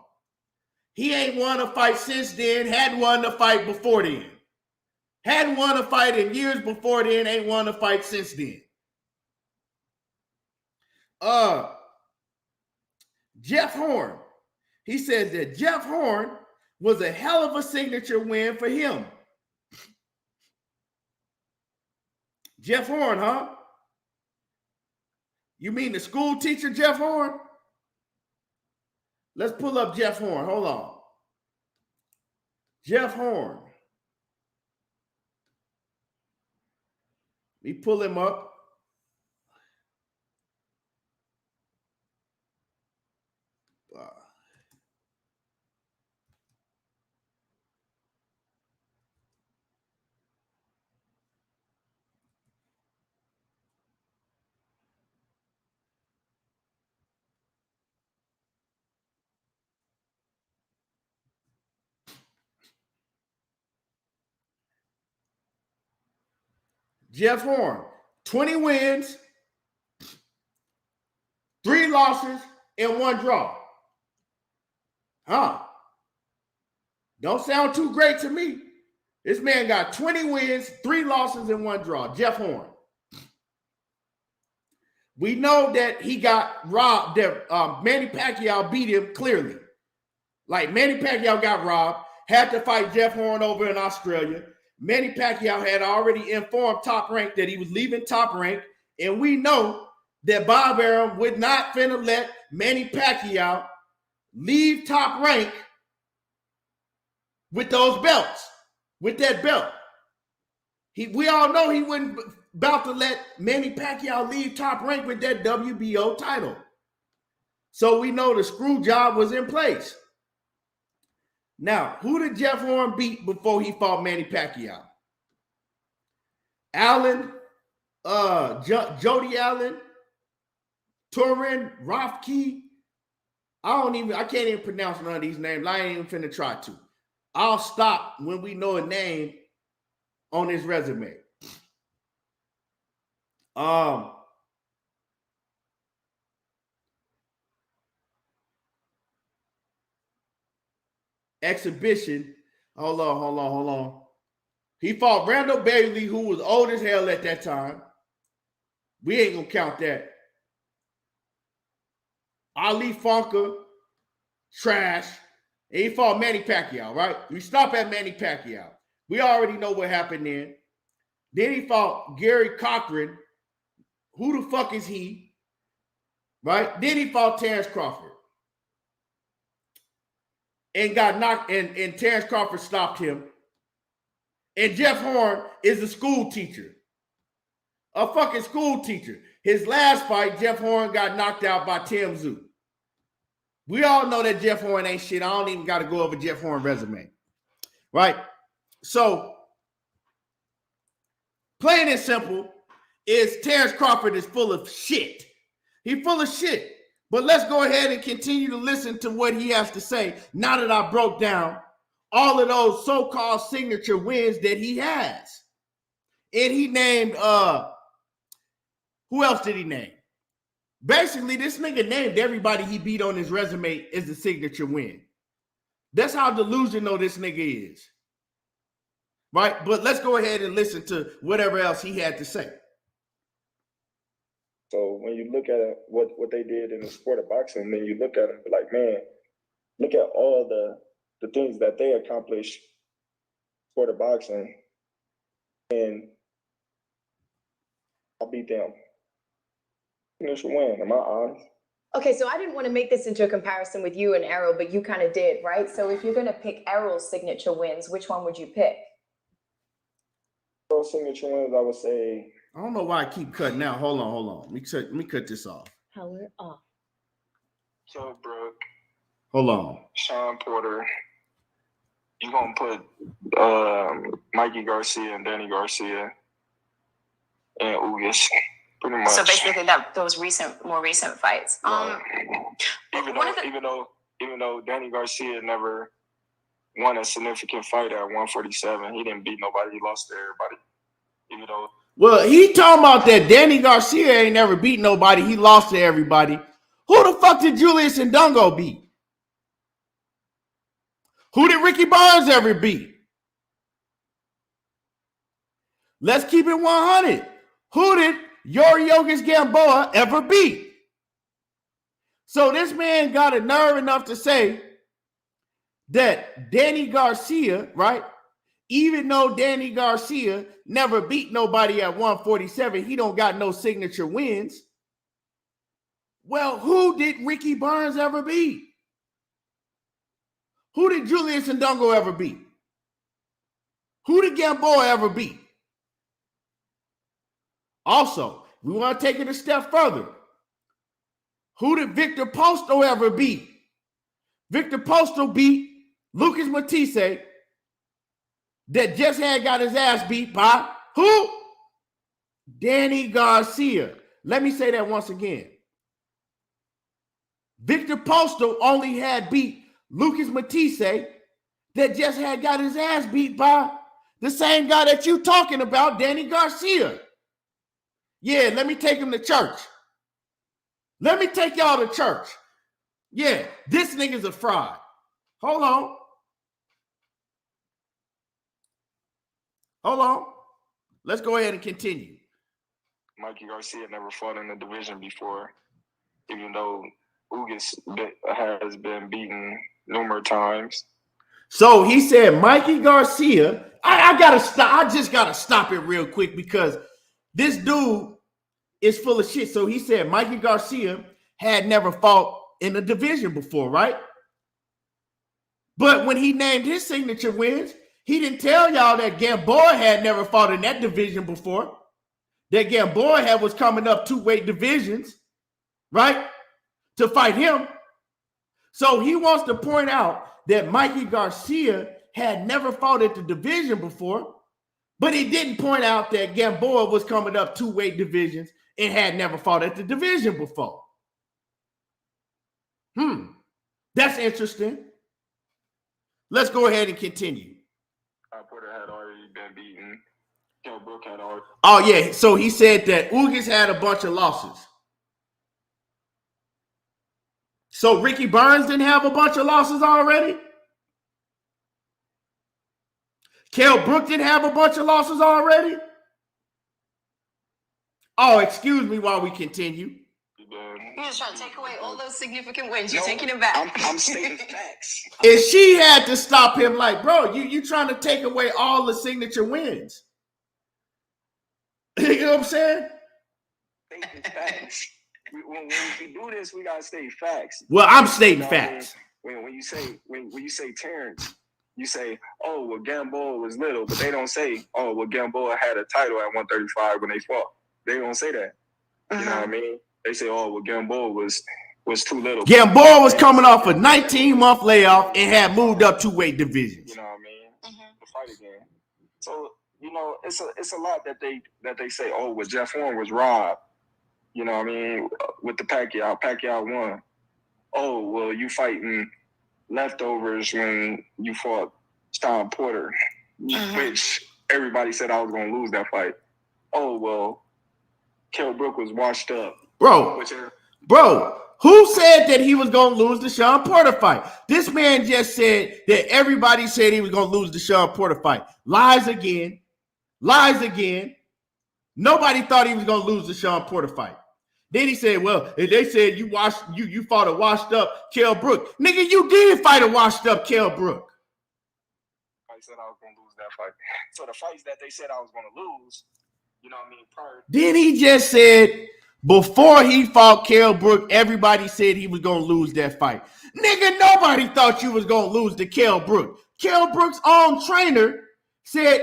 He ain't won a fight since then, hadn't won a fight before then. Hadn't won a fight in years before then, ain't won a fight since then. Jeff Horn. He says that Jeff Horn was a hell of a signature win for him. Jeff Horn, huh? You mean the school teacher, Jeff Horn? Let's pull up Jeff Horn. Hold on. Jeff Horn. We pull him up. Jeff Horn, 20 wins, 3 losses, and 1 draw. Huh? Don't sound too great to me. This man got 20 wins, 3 losses, and 1 draw. Jeff Horn. We know that he got robbed, that Manny Pacquiao beat him clearly. Like Manny Pacquiao got robbed, had to fight Jeff Horn over in Australia. Manny Pacquiao had already informed Top Rank that he was leaving Top Rank, and we know that Bob Arum would not finna let Manny Pacquiao leave Top Rank with those belts, with that belt. We all know he wasn't about to let Manny Pacquiao leave Top Rank with that WBO title. So we know the screw job was in place. Now, who did Jeff Horn beat before he fought Manny Pacquiao? Allen, Jody Allen, Turin, Rothke, I can't even pronounce none of these names. I ain't even finna try to. I'll stop when we know a name on his resume. Exhibition. Hold on. He fought Randall Bailey, who was old as hell at that time. We ain't gonna count that. Ali Funker, trash. And he fought Manny Pacquiao, right? We stop at Manny Pacquiao. We already know what happened then. Then he fought Gary Cochran. Who the fuck is he? Right? Then he fought Terence Crawford. And got knocked, and Terence Crawford stopped him. And Jeff Horn is a school teacher. A fucking school teacher. His last fight, Jeff Horn got knocked out by Tim Tszyu. We all know that Jeff Horn ain't shit. I don't even got to go over Jeff Horn's resume. Right? So, plain and simple, is Terence Crawford is full of shit. He's full of shit. But let's go ahead and continue to listen to what he has to say now that I broke down all of those so-called signature wins that he has. And he named, who else did he name? Basically, this nigga named everybody he beat on his resume as a signature win. That's how delusional this nigga is. Right? But let's go ahead and listen to whatever else he had to say. So when you look at what they did in the sport of boxing, then you look at it and be like, man, look at all the things that they accomplished for the boxing, and I beat them. Initial win in my eyes. Okay, so I didn't want to make this into a comparison with you and Errol, but you kind of did, right? So if you're going to pick Errol's signature wins, which one would you pick? Errol's signature wins, I would say. I don't know why I keep cutting out. Hold on. Let me cut this off. Power off. So, Brooke. Hold on. Sean Porter. You're going to put Mikey Garcia and Danny Garcia and Ugas. Pretty much. So basically those more recent fights. Even though Danny Garcia never won a significant fight at 147, he didn't beat nobody. He lost to everybody. Well, he talking about that Danny Garcia ain't never beat nobody. He lost to everybody. Who the fuck did Julius Ndongo beat? Who did Ricky Barnes ever beat? Let's keep it 100. Who did Yorionis Gamboa ever beat? So this man got a nerve enough to say that Danny Garcia, right? Even though Danny Garcia never beat nobody at 147, he don't got no signature wins. Well, who did Ricky Barnes ever beat? Who did Julius Ndongo ever beat? Who did Gamboa ever beat? Also, we want to take it a step further. Who did Victor Posto ever beat? Victor Posto beat Lucas Matisse, that just had got his ass beat by who? Danny Garcia. Let me say that once again. Victor Posto only had beat Lucas Matisse, that just had got his ass beat by the same guy that you talking about, Danny Garcia. Yeah, let me take him to church. Let me take y'all to church. Yeah, this nigga's a fraud. Hold on. Let's go ahead and continue. Mikey Garcia never fought in the division before, even though Ugas has been beaten numerous times. So he said Mikey Garcia. I gotta stop. I just gotta stop it real quick because this dude is full of shit. So he said Mikey Garcia had never fought in a division before, right? But when he named his signature wins, he didn't tell y'all that Gamboa had never fought in that division before. That Gamboa was coming up 2 weight divisions, right? To fight him. So he wants to point out that Mikey Garcia had never fought at the division before, but he didn't point out that Gamboa was coming up 2 weight divisions and had never fought at the division before. That's interesting. Let's go ahead and continue. Porter had already been beaten. Kell Brook had already. Oh, yeah. So he said that Ugas had a bunch of losses. So Ricky Burns didn't have a bunch of losses already? Kell Brook didn't have a bunch of losses already? Oh, excuse me while we continue. You're just trying to take away all those significant wins. You're taking it back. I'm stating facts. And she had to stop him like, bro, you trying to take away all the signature wins. You know what I'm saying? Stating facts. When we do this, we gotta state facts. Well, I'm stating facts. When you say Terrence, you say, oh, well, Gamboa was little, but they don't say, oh, well, Gamboa had a title at 135 when they fought. They don't say that. You know what I mean? They say, oh, well, Gamboa was too little. Gamboa was coming off a 19-month layoff and had moved up 2 weight divisions. You know what I mean? To fight again. So, you know, it's a lot that they say, oh, well, Jeff Horn was robbed. You know what I mean? With the Pacquiao won. Oh, well, you fighting leftovers when you fought Sean Porter, which everybody said I was going to lose that fight. Oh, well, Kell Brook was washed up. Bro, who said that he was going to lose the Sean Porter fight? This man just said that everybody said he was going to lose the Sean Porter fight. Lies again. Nobody thought he was going to lose the Sean Porter fight. Then he said, well, they said you fought a washed up Kell Brook. Nigga, you did fight a washed up Kell Brook. I said I was going to lose that fight. So the fights that they said I was going to lose, you know what I mean, prior. Then he just said before he fought Kell Brook, everybody said he was going to lose that fight. Nigga, nobody thought you was going to lose to Kell Brook. Kell Brook's own trainer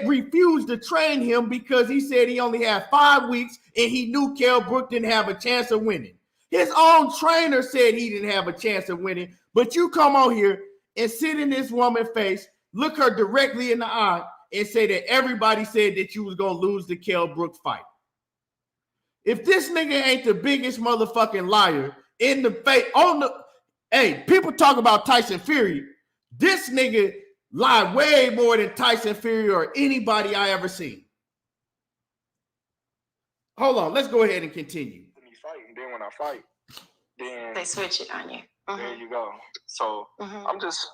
refused to train him because he said he only had 5 weeks and he knew Kell Brook didn't have a chance of winning. His own trainer said he didn't have a chance of winning, but you come on here and sit in this woman's face, look her directly in the eye, and say that everybody said that you was going to lose the Kell Brook fight. If this nigga ain't the biggest motherfucking liar in the face, hey, people talk about Tyson Fury. This nigga lied way more than Tyson Fury or anybody I ever seen. Hold on, let's go ahead and continue. Then when I fight, then they switch it on you. There you go. So I'm just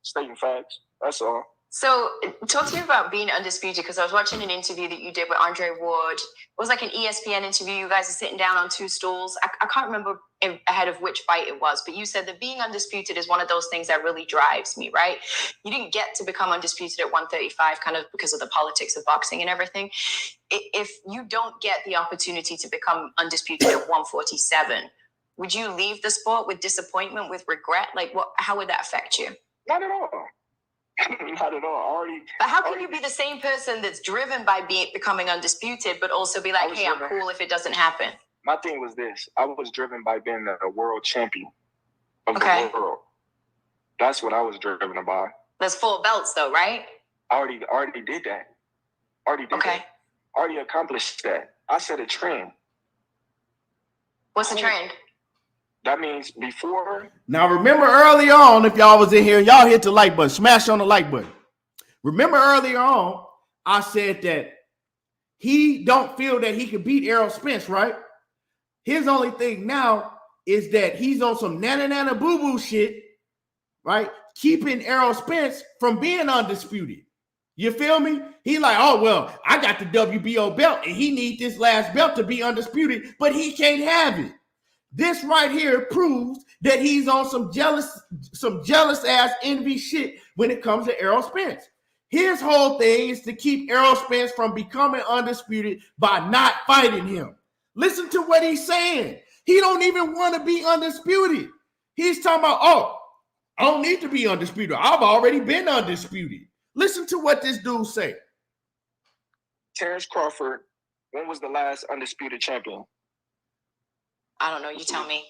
stating facts. That's all. So talk to me about being undisputed, because I was watching an interview that you did with Andre Ward. It was like an ESPN interview. You guys are sitting down on 2 stools. I can't remember ahead of which fight it was, but you said that being undisputed is one of those things that really drives me, right? You didn't get to become undisputed at 135 kind of because of the politics of boxing and everything. If you don't get the opportunity to become undisputed at 147, would you leave the sport with disappointment, with regret? Like, how would that affect you? Not at all. Not at all. But how can you be the same person that's driven by becoming undisputed, but also be like, hey, I'm cool if it doesn't happen? My thing was this. I was driven by being a world champion of the world. That's what I was driven by. That's 4 belts though, right? I already did that. That. Already accomplished that. I set a trend. What's the trend? That means before. Now, remember early on, if y'all was in here, y'all hit the like button, smash on the like button. Remember earlier on, I said that he don't feel that he can beat Errol Spence, right? His only thing now is that he's on some nana boo-boo shit, right? Keeping Errol Spence from being undisputed. You feel me? He like, oh, well, I got the WBO belt and he needs this last belt to be undisputed, but he can't have it. This right here proves that he's on some jealous ass envy shit when it comes to Errol Spence. His whole thing is to keep Errol Spence from becoming undisputed by not fighting him. Listen to what he's saying. He don't even want to be undisputed. He's talking about, oh, I don't need to be undisputed. I've already been undisputed. Listen to what this dude say. Terence Crawford, when was the last undisputed champion? I don't know. You tell me.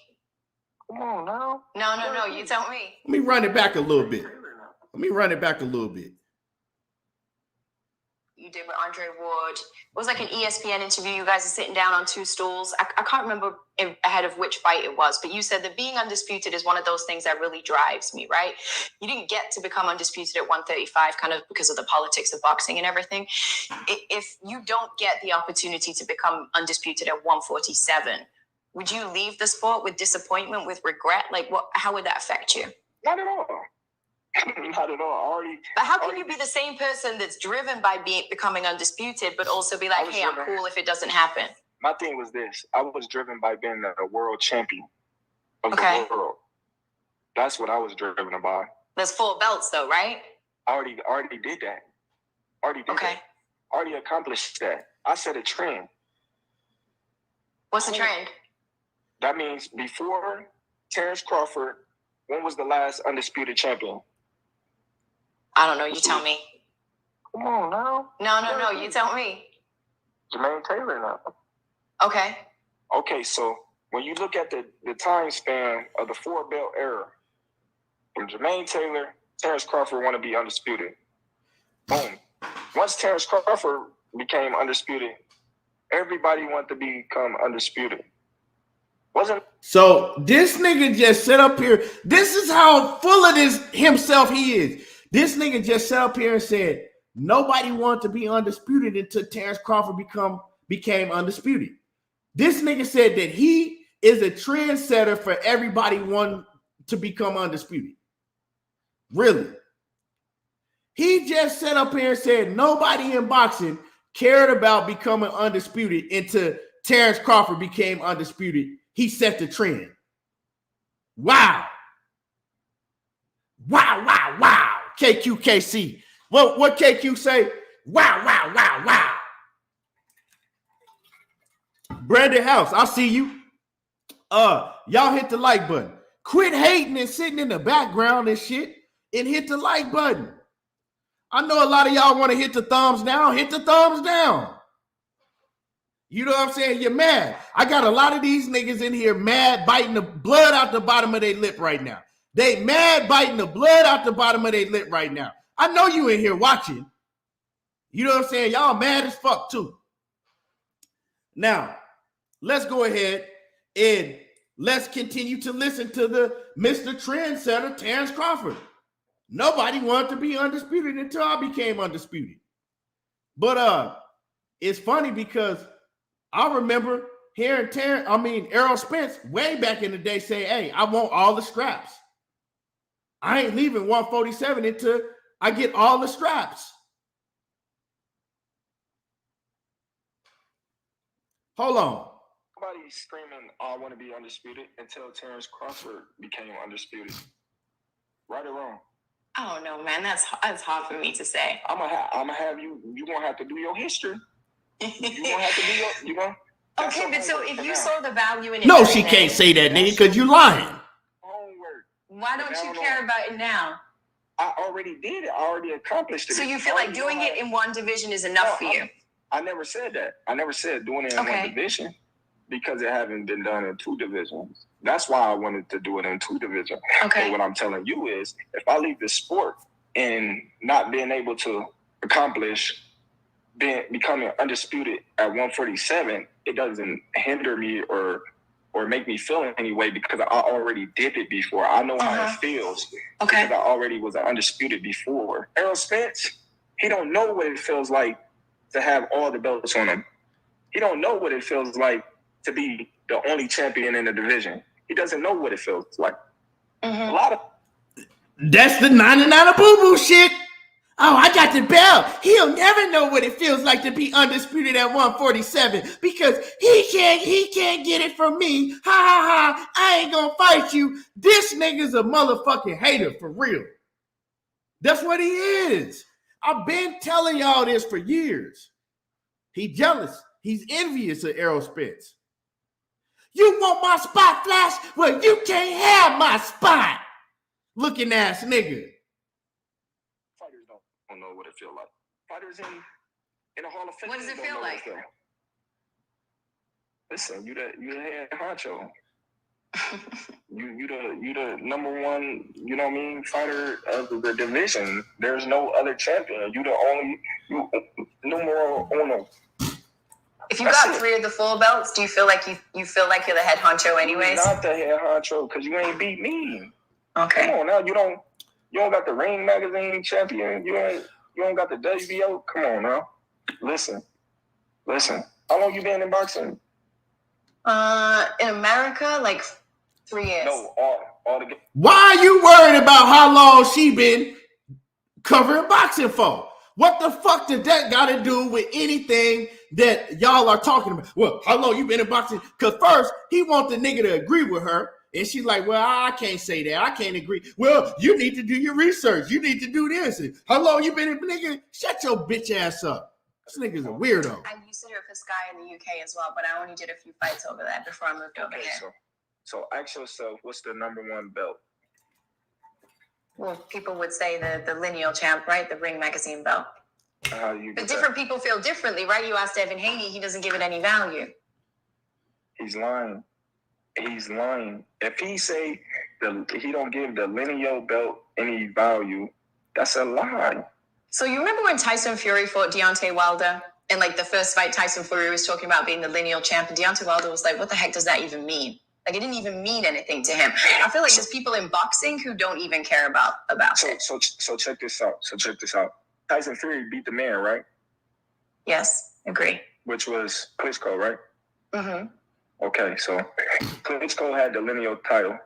Come on now. No. You tell me. Let me run it back a little bit. you did with Andre Ward. It was like an ESPN interview. You guys are sitting down on two stools. I can't remember ahead of which fight it was, but you said that being undisputed is one of those things that really drives me, right? You didn't get to become undisputed at 135 kind of because of the politics of boxing and everything. If you don't get the opportunity to become undisputed at 147, would you leave the sport with disappointment, with regret? Like, how would that affect you? Not at all. Not at all. But how can you be the same person that's driven by becoming undisputed, but also be like, hey, I'm cool if it doesn't happen? My thing was this. I was driven by being a world champion of the world. That's what I was driven by. There's 4 belts, though, right? I already did that. That. Already accomplished that. I set a trend. What's the trend? That means before Terence Crawford, when was the last undisputed champion? I don't know. You tell me. Come on now. No. You tell me. Jermaine Taylor now. Okay. Okay, so when you look at the time span of the 4-belt era, from Jermaine Taylor, Terence Crawford want to be undisputed. Boom. Once Terence Crawford became undisputed, everybody wanted to become undisputed. So this nigga just sit up here. This is how full of this himself he is. This nigga just sat up here and said nobody wanted to be undisputed until Terence Crawford became undisputed. This nigga said that he is a trendsetter for everybody wanting to become undisputed. Really? He just sat up here and said nobody in boxing cared about becoming undisputed until Terence Crawford became undisputed. He set the trend. Wow. KQKC. What KQ say? Wow. Brandon House, I see you. Y'all hit the like button. Quit hating and sitting in the background and shit and hit the like button. I know a lot of y'all want to hit the thumbs down. Hit the thumbs down. You know what I'm saying? You're mad. I got a lot of these niggas in here mad, biting the blood out the bottom of their lip right now. They mad, biting the blood out the bottom of their lip right now. I know you in here watching. You know what I'm saying? Y'all mad as fuck too. Now, let's go ahead and let's continue to listen to the Mr. Trendsetter, Terence Crawford. Nobody wanted to be undisputed until I became undisputed. But it's funny because I remember hearing Errol Spence way back in the day say, hey, I want all the scraps. I ain't leaving 147 until I get all the scraps. Hold on. Nobody screaming, I want to be undisputed until Terence Crawford became undisputed. Right or wrong? I don't know, man. That's hard for me to say. I'm gonna have you. You gonna have to do your history. You gonna have to do your. You know. Okay, but so if you saw the value in it, no, she can't say that, nigga, because you're lying. Homework. Why don't you care about it now? I already did it. I already accomplished it. So you feel like doing it in one division is enough for you? I never said that. I never said doing it in one division because it haven't been done in 2 divisions. That's why I wanted to do it in 2 divisions. Okay. But what I'm telling you is, if I leave the sport and not being able to accomplish becoming undisputed at 147, it doesn't hinder me or make me feel in any way because I already did it before. I know how it feels because I already was undisputed before. Errol Spence, he don't know what it feels like to have all the belts on him. He don't know what it feels like to be the only champion in the division. He doesn't know what it feels like. A lot of that's the 99 boo-boo shit. Oh, I got the belt. He'll never know what it feels like to be undisputed at 147 because he can't get it from me. Ha ha ha. I ain't gonna fight you. This nigga's a motherfucking hater for real. That's what he is. I've been telling y'all this for years. He jealous. He's envious of Errol Spence. You want my spot, Flash? Well, you can't have my spot. Looking ass nigga. Fighters don't know what it feels like. Fighters in a Hall of Fame. What does it feel like? Listen, you the head honcho. you the number one, you know what I mean, fighter of the division. There's no other champion. You the only numero uno. If you got 3 of the 4 belts, do you feel like you feel like you're the head honcho anyways? Not the head honcho, because you ain't beat me. Okay. Come on now, you don't got the Ring Magazine champion. You don't got the WBO. Come on now. Listen. How long you been in boxing? In America, like 3 years. No, all together. Why are you worried about how long she been covering boxing for? What the fuck did that got to do with anything that y'all are talking about? Well, how long you been in boxing? Because first, he wants the nigga to agree with her. And she's like, well, I can't say that. I can't agree. Well, you need to do your research. You need to do this. And how long you been in? Nigga, shut your bitch ass up. This nigga's a weirdo. I used to do it for Sky in the UK as well, but I only did a few fights over there before I moved over here. So ask yourself, what's the number 1 belt? Well, people would say the lineal champ, right? The Ring Magazine belt. But different people feel differently, right? You asked Evan Haney, he doesn't give it any value. He's lying. If he say he don't give the lineal belt any value, that's a lie. So you remember when Tyson Fury fought Deontay Wilder? And like the first fight, Tyson Fury was talking about being the lineal champ, and Deontay Wilder was like, what the heck does that even mean? Like, it didn't even mean anything to him. I feel like there's people in boxing who don't even care about it. So check this out. Tyson Fury beat the man, right? Yes, agree. Which was Klitschko, right? Mm-hmm. Okay, so Klitschko had the lineal title.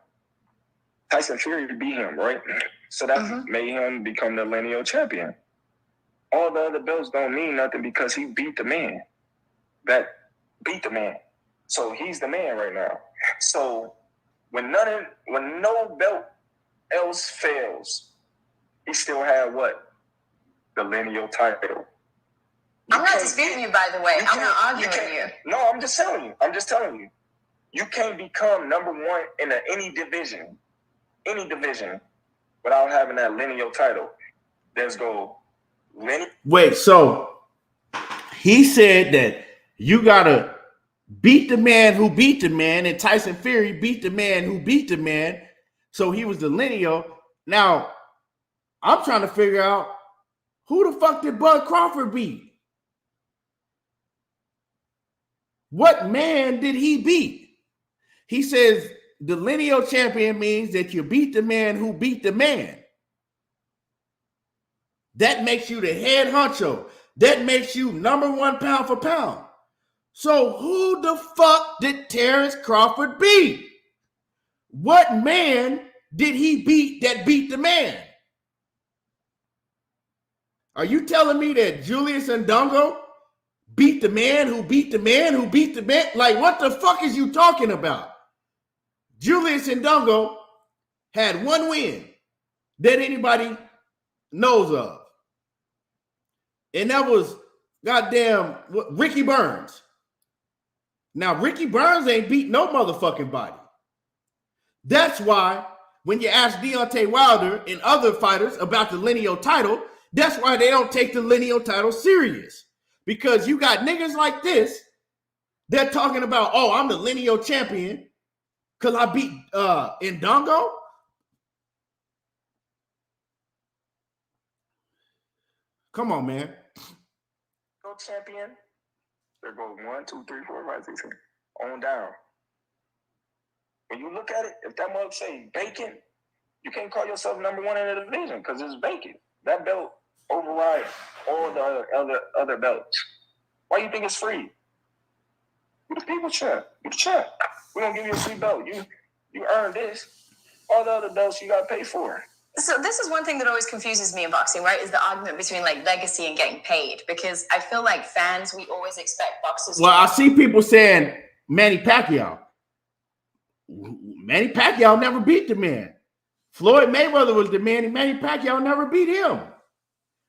Tyson Fury beat him, right? So that made him become the lineal champion. All the other belts don't mean nothing because he beat the man. That beat the man. So he's the man right now. So when no belt else fails, he still had what? The lineal title. I'm not disputing you, by the way. I'm not arguing with you. No, I'm just telling you. You can't become number 1 in any division, without having that lineal title. Wait, so he said that you gotta beat the man who beat the man, and Tyson Fury beat the man who beat the man, so he was the lineal. Now, I'm trying to figure out who the fuck did Bud Crawford beat? What man did he beat? He says the lineal champion means that you beat the man who beat the man. That makes you the head honcho. That makes you number 1 pound for pound. So who the fuck did Terence Crawford beat? What man did he beat that beat the man? Are you telling me that Julius Ndongo beat the man who beat the man who beat the man? Like, what the fuck is you talking about? Julius Ndongo had 1 win that anybody knows of. And that was goddamn Ricky Burns. Now, Ricky Burns ain't beat no motherfucking body. That's why when you ask Deontay Wilder and other fighters about the lineal title, that's why they don't take the lineal title serious. Because you got niggas like this, they're talking about, oh, I'm the lineal champion because I beat Ndongo. Come on, man. Go champion. There goes 1, 2, 3, 4, 5, 6, 7. On down. When you look at it, if that mug say vacant, you can't call yourself number 1 in the division because it's vacant. That belt overrides all the other belts. Why you think it's free? You the people champ. You the champ. We're gonna give you a free belt. You earned this. All the other belts you gotta pay for. So this is one thing that always confuses me in boxing, right? Is the argument between like legacy and getting paid. Because I feel like fans, we always expect boxers. Well, I see people saying Manny Pacquiao. Manny Pacquiao never beat the man. Floyd Mayweather was the man, and Manny Pacquiao never beat him.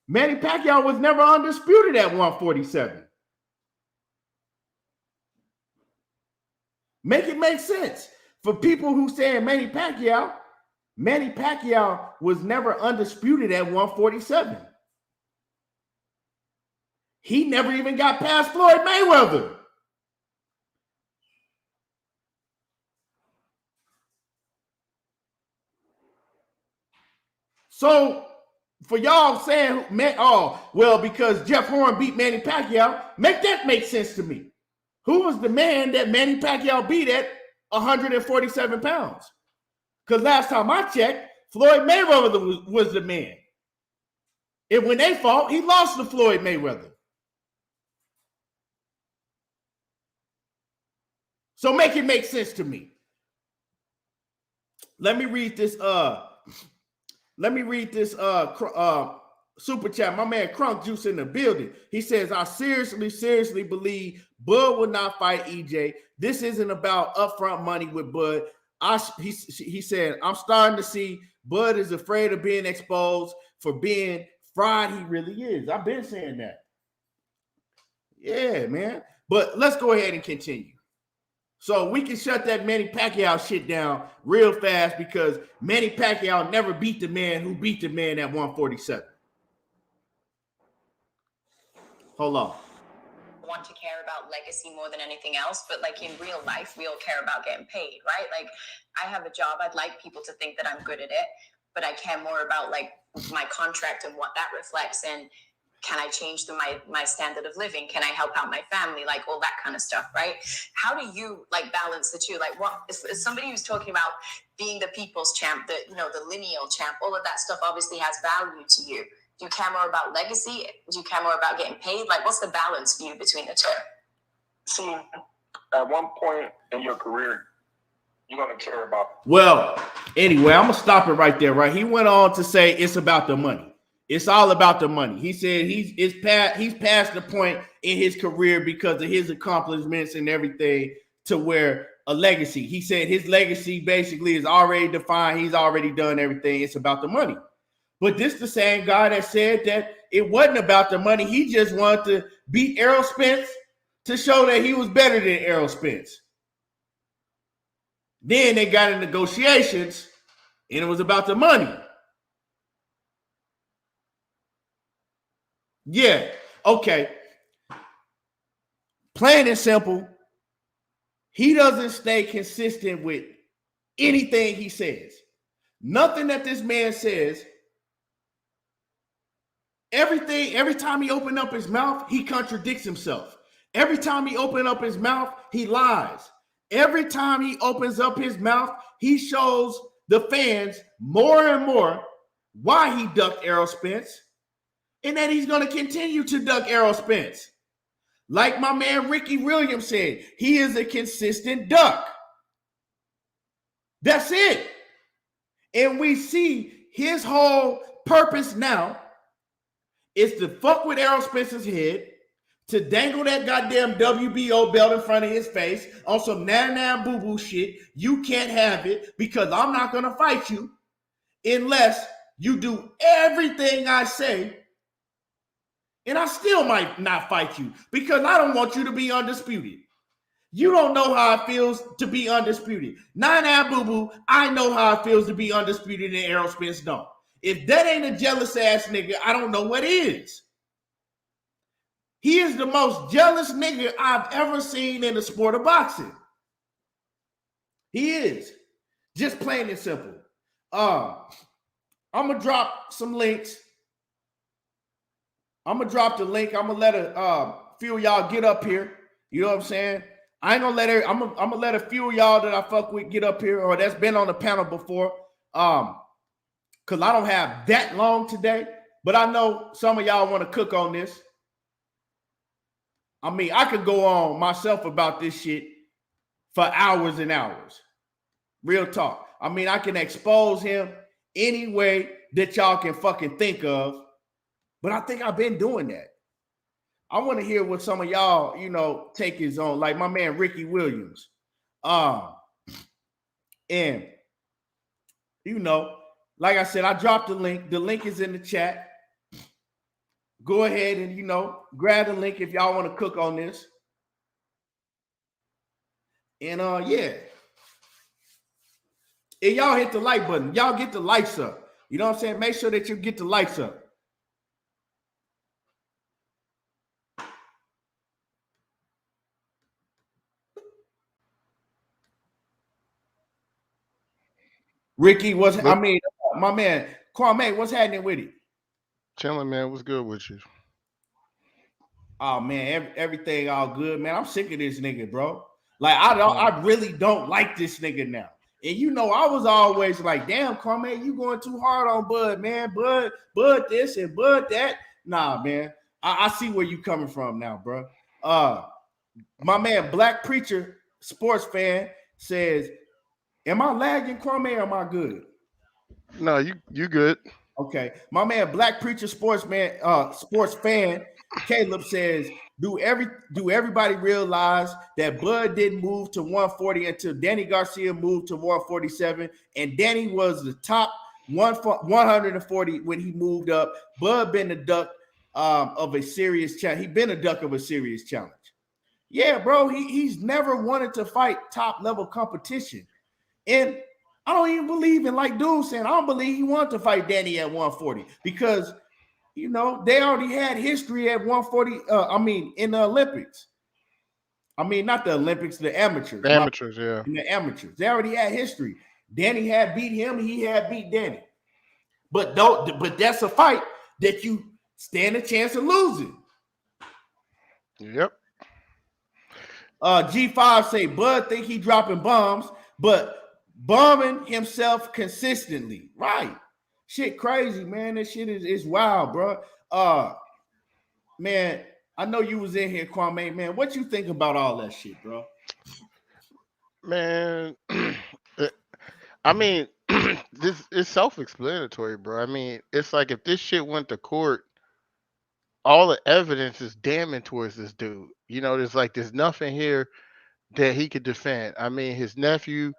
Manny Pacquiao was never undisputed at 147. Make it make sense. For people who say Manny Pacquiao was never undisputed at 147. He never even got past Floyd Mayweather. So for y'all saying, man, oh, well, because Jeff Horn beat Manny Pacquiao, make that make sense to me. Who was the man that Manny Pacquiao beat at 147 pounds? Because last time I checked, Floyd Mayweather was the man. And when they fought, he lost to Floyd Mayweather. So make it make sense to me. Let me read this super chat. My man Crunk Juice in the building. He says, I seriously believe Bud will not fight EJ. This isn't about upfront money with Bud. He said, I'm starting to see Bud is afraid of being exposed for being fried. He really is. I've been saying that. Yeah, man. But let's go ahead and continue. So we can shut that Manny Pacquiao shit down real fast because Manny Pacquiao never beat the man who beat the man at 147. Hold on. Want to care about legacy more than anything else, but like in real life, we all care about getting paid, right? Like I have a job. I'd like people to think that I'm good at it, but I care more about like my contract and what that reflects and can I change my standard of living? Can I help out my family? Like all that kind of stuff, right? How do you like balance the two? Like what is somebody who's talking about being the people's champ, the lineal champ, all of that stuff obviously has value to you. Do you care more about legacy? Do you care more about getting paid? Like what's the balance for you between the two? See, at one point in your career, you're going to care about. Well, anyway, I'm going to stop it right there, right? He went on to say it's about the money. It's all about the money. He said he's past the point in his career because of his accomplishments and everything to where a legacy. He said his legacy basically is already defined. He's already done everything. It's about the money. But this the same guy that said that it wasn't about the money. He just wanted to beat Errol Spence to show that he was better than Errol Spence. Then they got in negotiations and it was about the money. Yeah, okay. Plain and simple, he doesn't stay consistent with anything he says. Nothing that this man says, every time he opens up his mouth, he contradicts himself. Every time he opens up his mouth, he lies. Every time he opens up his mouth, he shows the fans more and more why he ducked Errol Spence. And that he's going to continue to duck Errol Spence. Like my man Ricky Williams said, he is a consistent duck. That's it. And we see his whole purpose now is to fuck with Errol Spence's head, to dangle that goddamn WBO belt in front of his face on some nah boo-boo shit. You can't have it because I'm not going to fight you unless you do everything I say. And I still might not fight you because I don't want you to be undisputed. You don't know how it feels to be undisputed. Nah, boo-boo, I know how it feels to be undisputed and Errol Spence don't. If that ain't a jealous ass nigga, I don't know what is. He is the most jealous nigga I've ever seen in the sport of boxing. He is. Just plain and simple. I'm going to drop some links. I'm gonna drop the link. I'm gonna let a few of y'all get up here. You know what I'm saying? I ain't gonna let her. I'm gonna let a few of y'all that I fuck with get up here or that's been on the panel before. Cause I don't have that long today, but I know some of y'all want to cook on this. I mean, I could go on myself about this shit for hours and hours. Real talk. I mean, I can expose him any way that y'all can fucking think of. But I think I've been doing that. I want to hear what some of y'all, take his on, like my man Ricky Williams. And, like I said, I dropped the link. The link is in the chat. Go ahead and, grab the link if y'all want to cook on this. And, yeah. And y'all hit the like button. Y'all get the likes up. You know what I'm saying? Make sure that you get the likes up. Ricky, my man, Kwame, what's happening with it? Chilling, man. What's good with you? Oh man, everything all good, man. I'm sick of this nigga, bro. Like I really don't like this nigga now. And you know, I was always like, damn, Kwame, you going too hard on Bud, man. Bud this and Bud that. Nah, man. I see where you coming from now, bro. My man, Black Preacher, sports fan, says, am I lagging, Kwame, or am I good? No, you good. Okay. My man, Black Preacher, sports fan, Caleb says, do everybody realize that Bud didn't move to 140 until Danny Garcia moved to 147, and Danny was the top 140 when he moved up. Bud been a duck of a serious challenge. He been a duck of a serious challenge. Yeah, bro, he's never wanted to fight top level competition. And I don't even believe in, like dude saying, I don't believe he wanted to fight Danny at 140 because, you know, they already had history at 140. In the Olympics. I mean, not the Olympics, the amateurs. The amateurs, yeah. In the amateurs. They already had history. Danny had beat him. He had beat Danny. But that's a fight that you stand a chance of losing. Yep. G5 say Bud think he dropping bombs, but bombing himself consistently. Right. Shit crazy, man. This shit is wild, bro. Man, I know you was in here, Kwame, man. What you think about all that shit, bro? Man, I mean, this is self-explanatory, bro. I mean, it's like if this shit went to court, all the evidence is damning towards this dude. You know, there's nothing here that he could defend. I mean, his nephew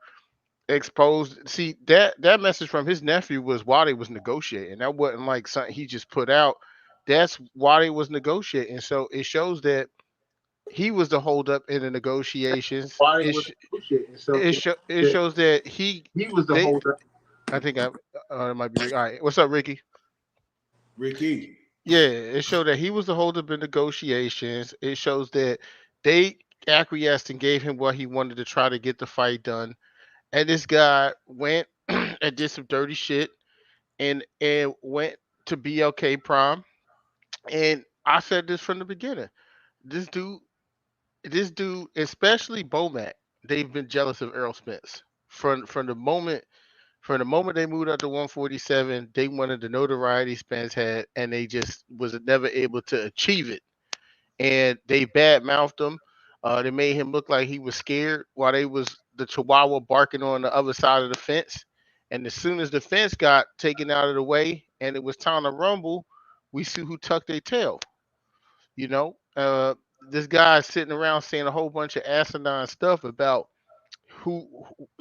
exposed. See, that message from his nephew was while they was negotiating. That wasn't like something he just put out. That's why they was negotiating. So it shows that he was the holdup in the negotiations. It shows that he was the holdup. I think it might be all right. What's up, Ricky? Ricky. Yeah, it showed that he was the holdup in negotiations. It shows that they acquiesced and gave him what he wanted to try to get the fight done. And this guy went and did some dirty shit and went to BLK Prime. And I said this from the beginning. This dude, especially Bomac, they've been jealous of Errol Spence from the moment they moved up to 147. They wanted the notoriety Spence had, and they just was never able to achieve it. And they bad mouthed him. They made him look like he was scared while they was the Chihuahua barking on the other side of the fence. And as soon as the fence got taken out of the way and it was time to rumble, we see who tucked their tail. You know, this guy sitting around saying a whole bunch of asinine stuff about who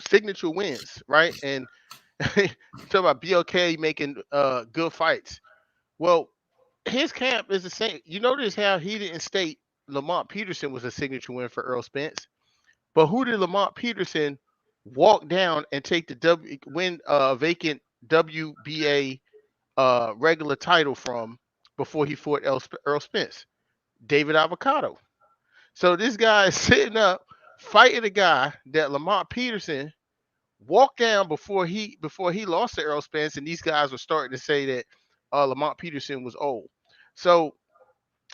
signature wins, right? And you talk about BLK making good fights. Well, his camp is the same. You notice how he didn't state Lamont Peterson was a signature win for Errol Spence, but who did Lamont Peterson walk down and take the vacant WBA regular title from before he fought Errol Spence? David Avocado. So this guy is sitting up fighting a guy that Lamont Peterson walked down before he lost to Errol Spence, and these guys were starting to say that Lamont Peterson was old. So,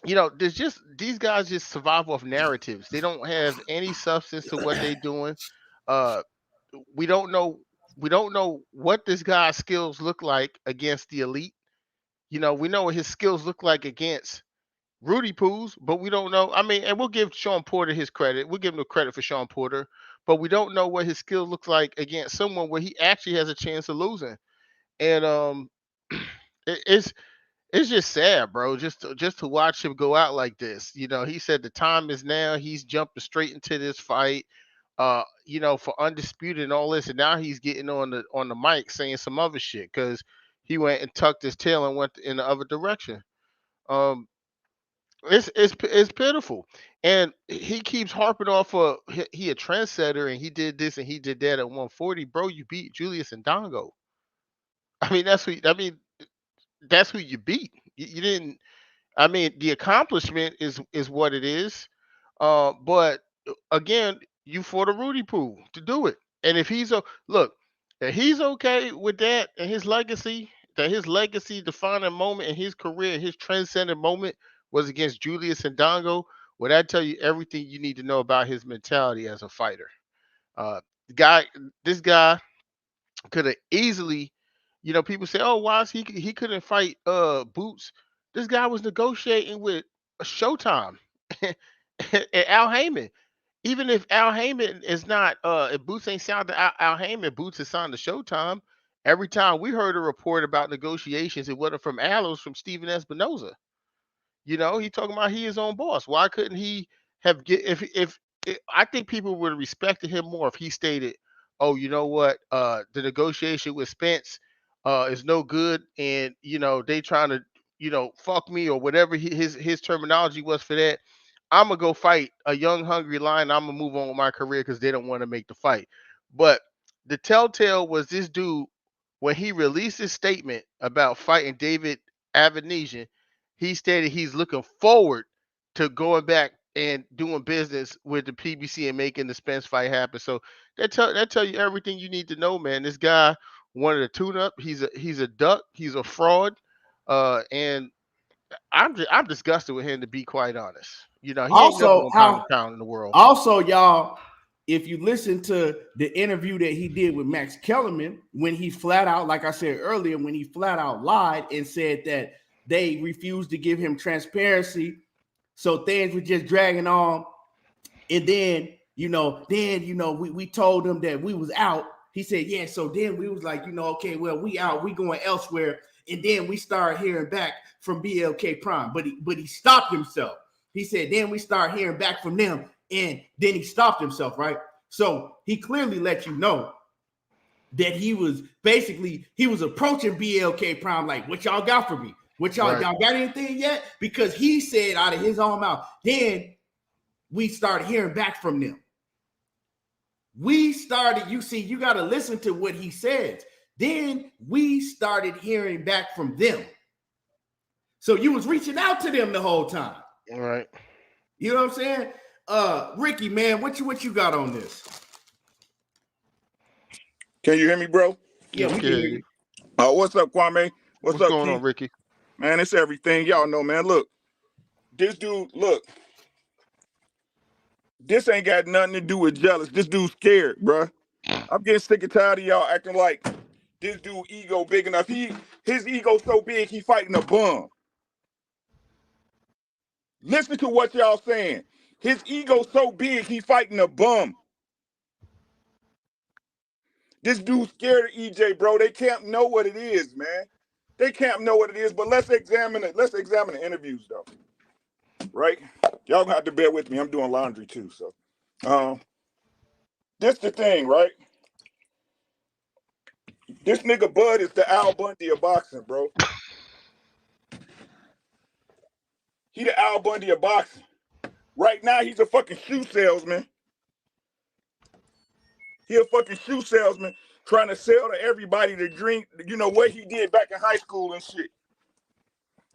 you know, these guys just survive off narratives. They don't have any substance to what they're doing. We don't know what this guy's skills look like against the elite. You know, we know what his skills look like against Rudy Poos, but we don't know. I mean, and we'll give Sean Porter his credit. We'll give him the credit for Sean Porter, but we don't know what his skills look like against someone where he actually has a chance of losing. And it's just sad, bro. Just to watch him go out like this. You know, he said the time is now. He's jumping straight into this fight. You know, for undisputed and all this, and now he's getting on the mic saying some other shit because he went and tucked his tail and went in the other direction. It's pitiful, and he keeps harping off of he a trendsetter and he did this and he did that at 140. Bro, you beat Julius and Dongo. I mean, that's who you beat. You didn't. I mean, the accomplishment is what it is. But again, you fought a Rudy Poo to do it, and if he's okay with that and his legacy, that his legacy defining moment in his career, his transcendent moment was against Julius Ndongo, well, that tell you everything you need to know about his mentality as a fighter. This guy could have easily, people say, oh, why is he couldn't fight Boots? This guy was negotiating with Showtime and Al Heyman. Even if Al Heyman is not, if Boots ain't signed to Al Heyman, Boots is signed to Showtime. Every time we heard a report about negotiations, it wasn't from Al, it was from Steven Espinoza. He talking about he his own boss. Why couldn't he have get if I think people would have respected him more if he stated, "Oh, you know what? The negotiation with Spence is no good, and they trying to fuck me or whatever his terminology was for that. I'm gonna go fight a young, hungry lion. I'm gonna move on with my career because they don't want to make the fight." But the telltale was this dude when he released his statement about fighting David Avenesian. He stated he's looking forward to going back and doing business with the PBC and making the Spence fight happen. So that tell you everything you need to know, man. This guy wanted a tune-up. He's a duck. He's a fraud. And I'm disgusted with him, to be quite honest. He ain't never gonna pound the town in the world. Also, y'all, if you listen to the interview that he did with Max Kellerman, when he flat out, like I said earlier, when he flat out lied and said that they refused to give him transparency, so things were just dragging on. And then, we told him that we was out. He said, yeah. So then we was like, okay, well, we out, we going elsewhere. And then we started hearing back from BLK Prime, but he stopped himself. He said, then we start hearing back from them, and then he stopped himself, right? So he clearly let you know that he was approaching BLK Prime like, what y'all got for me? Y'all got anything yet? Because he said out of his own mouth. Then we started hearing back from them. You got to listen to what he says. Then we started hearing back from them. So you was reaching out to them the whole time. All right. You know what I'm saying? Ricky, man, what you got on this? Can you hear me, bro? Yeah, we can hear you. What's up, Kwame? What's up, going Keith? on, Ricky? Man, it's everything. Y'all know, man. Look, this dude, this ain't got nothing to do with jealous. This dude's scared, bro. I'm getting sick and tired of y'all acting like this dude ego big enough. His ego so big, he fighting a bum. Listen to what y'all saying. His ego so big, he fighting a bum. This dude's scared of EJ, bro. They can't know what it is, man. They can't know what it is, but let's examine it. Let's examine the interviews, though. Right? Y'all gonna have to bear with me. I'm doing laundry, too. So, this the thing, right? This nigga Bud is the Al Bundy of boxing, bro. He the Al Bundy of boxing. Right now, he's a fucking shoe salesman. He a fucking shoe salesman trying to sell to everybody to drink, what he did back in high school and shit.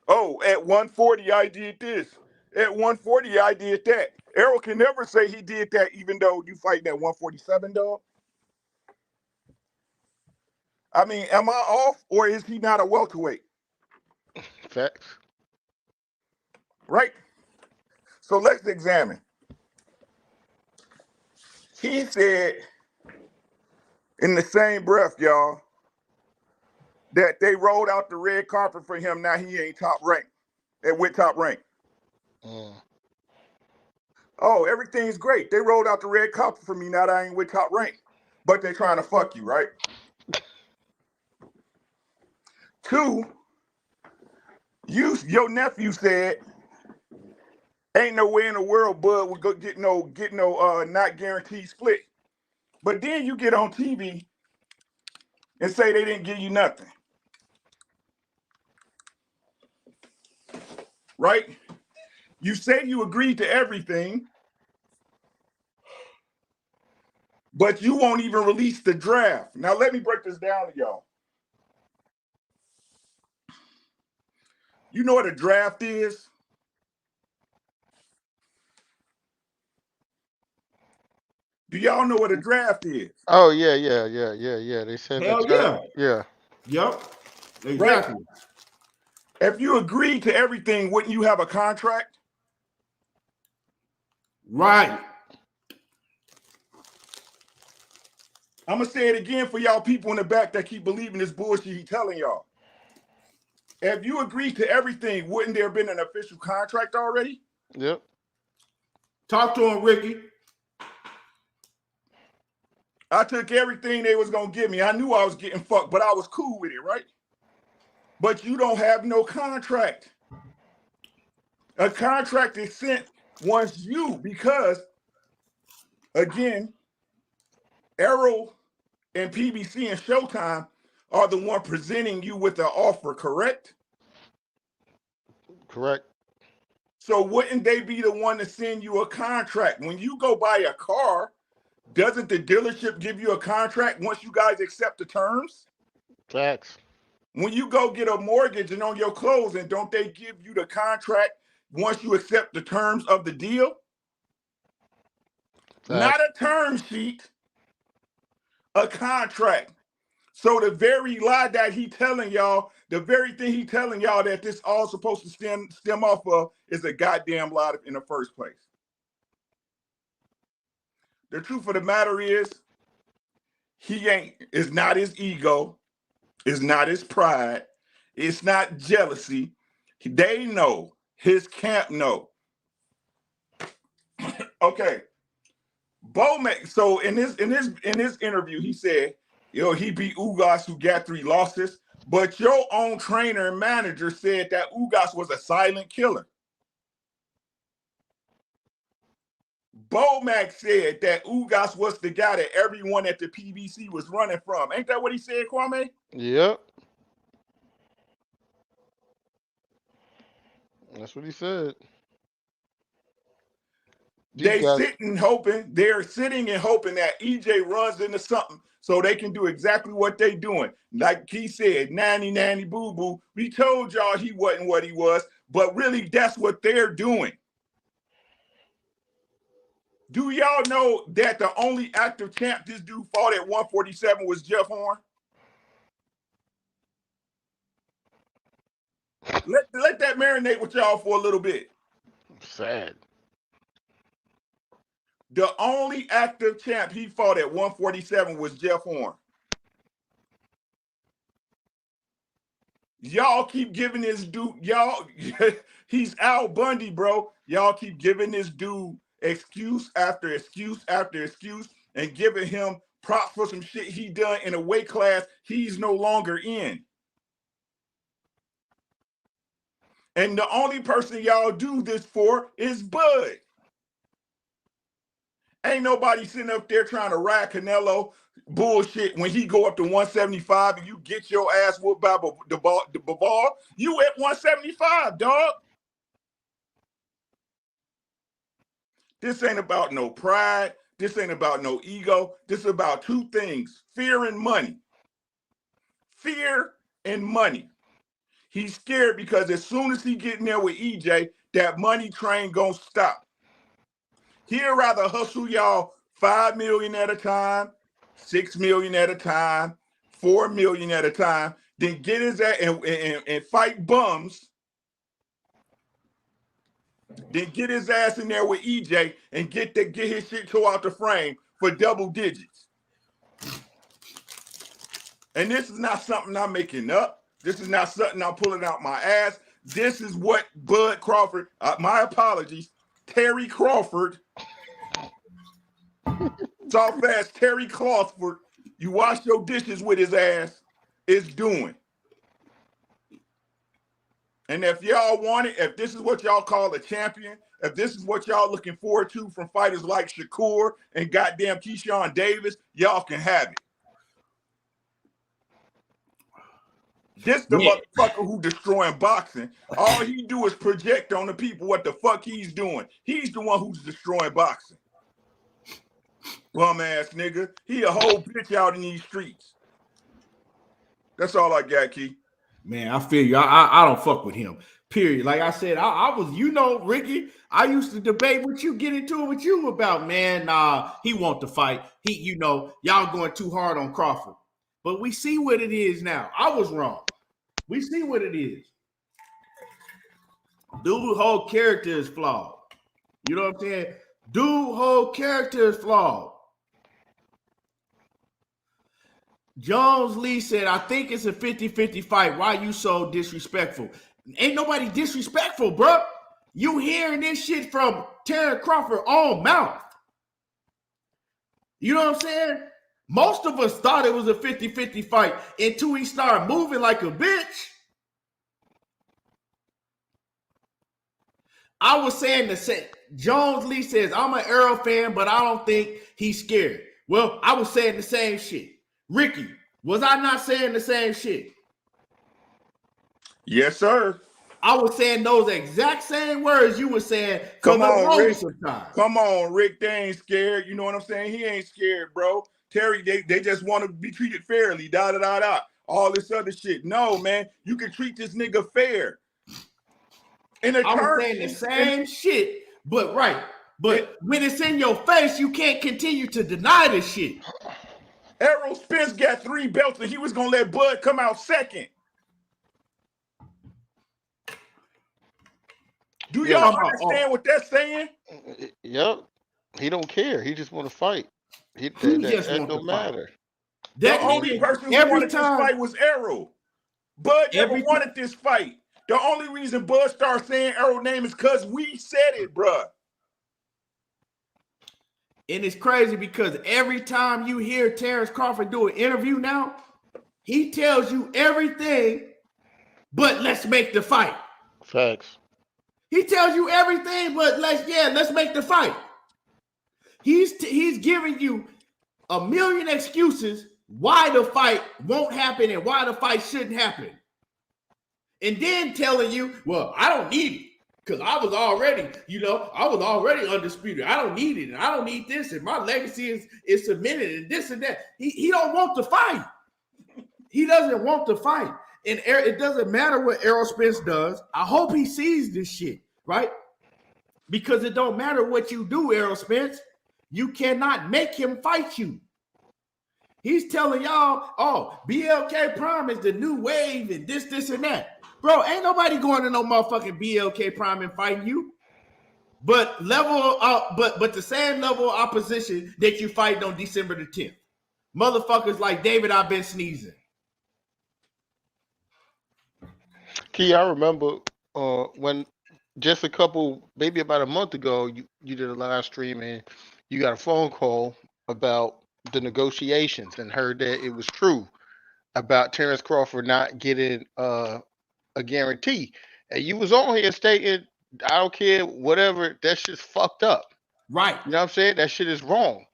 Oh, at 140, I did this. At 140, I did that. Errol can never say he did that, even though you fighting at 147, dog. I mean, am I off, or is he not a welterweight? Facts. Right? So let's examine. He said, in the same breath, y'all, that they rolled out the red carpet for him. Now he ain't top rank. With top rank. Oh, everything's great. They rolled out the red carpet for me. Now that I ain't with top rank. But they're trying to fuck you, right? 2, your nephew said, ain't no way in the world Bud would go get no not guaranteed split. But then you get on TV and say they didn't give you nothing. Right? You say you agreed to everything, but you won't even release the draft. Now let me break this down to y'all. You know what a draft is? Do y'all know what a draft is? Oh, yeah. They said Hell yeah. Yeah. Yep. Exactly. Right? If you agreed to everything, wouldn't you have a contract? Right. I'm going to say it again for y'all people in the back that keep believing this bullshit he's telling y'all. If you agreed to everything, wouldn't there have been an official contract already? Yep. Talk to him, Ricky. I took everything they was going to give me. I knew I was getting fucked, but I was cool with it, right? But you don't have no contract. A contract is sent once you, because, again, Errol and PBC and Showtime are the one presenting you with the offer, correct? Correct. So wouldn't they be the one to send you a contract? When you go buy a car, doesn't the dealership give you a contract once you guys accept the terms? Facts. When you go get a mortgage and on your closing, don't they give you the contract once you accept the terms of the deal? Facts. Not a term sheet, a contract. So the very lie that he telling y'all, the very thing he telling y'all that this all supposed to stem off of is a goddamn lie in the first place. The truth of the matter is, it's not his ego, it's not his pride, it's not jealousy. They know, his camp know. Okay. Bowman, so in his interview, he said, he beat Ugas, who got 3 losses, but your own trainer and manager said that Ugas was a silent killer. Bomac said that Ugas was the guy that everyone at the PBC was running from. Ain't that what he said, Kwame? Yep. That's what he said. They're sitting and hoping that EJ runs into something so they can do exactly what they doing. Like he said, nanny, nanny, boo, boo. We told y'all he wasn't what he was, but really that's what they're doing. Do y'all know that the only active champ this dude fought at 147 was Jeff Horn? Let that marinate with y'all for a little bit. Sad. The only active champ he fought at 147 was Jeff Horn. Y'all keep giving this dude, he's Al Bundy, bro. Y'all keep giving this dude excuse after excuse after excuse and giving him props for some shit he done in a weight class he's no longer in. And the only person y'all do this for is Bud. Ain't nobody sitting up there trying to ride Canelo bullshit when he go up to 175 and you get your ass whooped by the ball. You at 175, dog. This ain't about no pride. This ain't about no ego. This is about 2 things: fear and money. Fear and money. He's scared because as soon as he get in there with EJ, that money train gonna stop. He'd rather hustle y'all 5 million at a time, 6 million at a time, 4 million at a time, than get his ass and fight bums, then get his ass in there with EJ and get his shit tore out the frame for double digits. And this is not something I'm making up. This is not something I'm pulling out my ass. This is what Bud Crawford, my apologies, Terry Crawford, soft ass Terry Crawford, you wash your dishes with his ass, is doing. And if y'all want it, if this is what y'all call a champion, if this is what y'all looking forward to from fighters like Shakur and goddamn Keyshawn Davis, y'all can have it. This the motherfucker who destroying boxing. All he do is project on the people what the fuck he's doing. He's the one who's destroying boxing. Bum ass nigga. He a whole bitch out in these streets. That's all I got, Key. Man, I feel you. I don't fuck with him. Period. Like I said, I was, Ricky, I used to debate with you, get into it with you about, man, nah, he want to fight. Y'all going too hard on Crawford. But we see what it is now. I was wrong. We see what it is. Dude, whole character is flawed. You know what I'm saying? Dude, whole character is flawed. Jones Lee said, I think it's a 50-50 fight. Why you so disrespectful? Ain't nobody disrespectful, bro. You hearing this shit from Terence Crawford on mouth. You know what I'm saying? Most of us thought it was a 50-50 fight until he started moving like a bitch. I was saying the same. Jones Lee says, I'm an Errol fan, but I don't think he's scared. Well, I was saying the same shit. Ricky, was I not saying the same shit? Yes, sir. I was saying those exact same words you were saying for Come the on, Rick. longest of time. Come on, Rick. They ain't scared. You know what I'm saying? He ain't scared, bro. Terry, they just want to be treated fairly. Da da da da. All this other shit. No, man. You can treat this nigga fair. I was saying the same shit, but right. But when it's in your face, you can't continue to deny this shit. Errol Spence got 3 belts and he was gonna let Bud come out second. Do y'all understand what that's saying? Yep. He don't care. He just want to fight. That don't matter. The only person who wanted this fight was Errol. Bud never wanted this fight. The only reason Bud started saying Errol's name is because we said it, bruh. And it's crazy because every time you hear Terence Crawford do an interview now, he tells you everything, but let's make the fight. Facts. He tells you everything, but let's make the fight. He's giving you a million excuses why the fight won't happen and why the fight shouldn't happen. And then telling you, well, I don't need it. Because I was already undisputed. I don't need it. And I don't need this. And my legacy is cemented and this and that. He don't want to fight. He doesn't want to fight. And it doesn't matter what Errol Spence does. I hope he sees this shit, right? Because it don't matter what you do, Errol Spence. You cannot make him fight you. He's telling y'all, oh, BLK Prime is the new wave and this, and that. Bro, ain't nobody going to no motherfucking BLK Prime and fighting you. But the same level of opposition that you fight on December the 10th. Motherfuckers like David, I've been sneezing. Key, I remember when just maybe about a month ago, you did a live stream and you got a phone call about the negotiations and heard that it was true about Terence Crawford not getting a guarantee. And you was on here stating, I don't care, whatever, that shit's fucked up. Right. You know what I'm saying? That shit is wrong.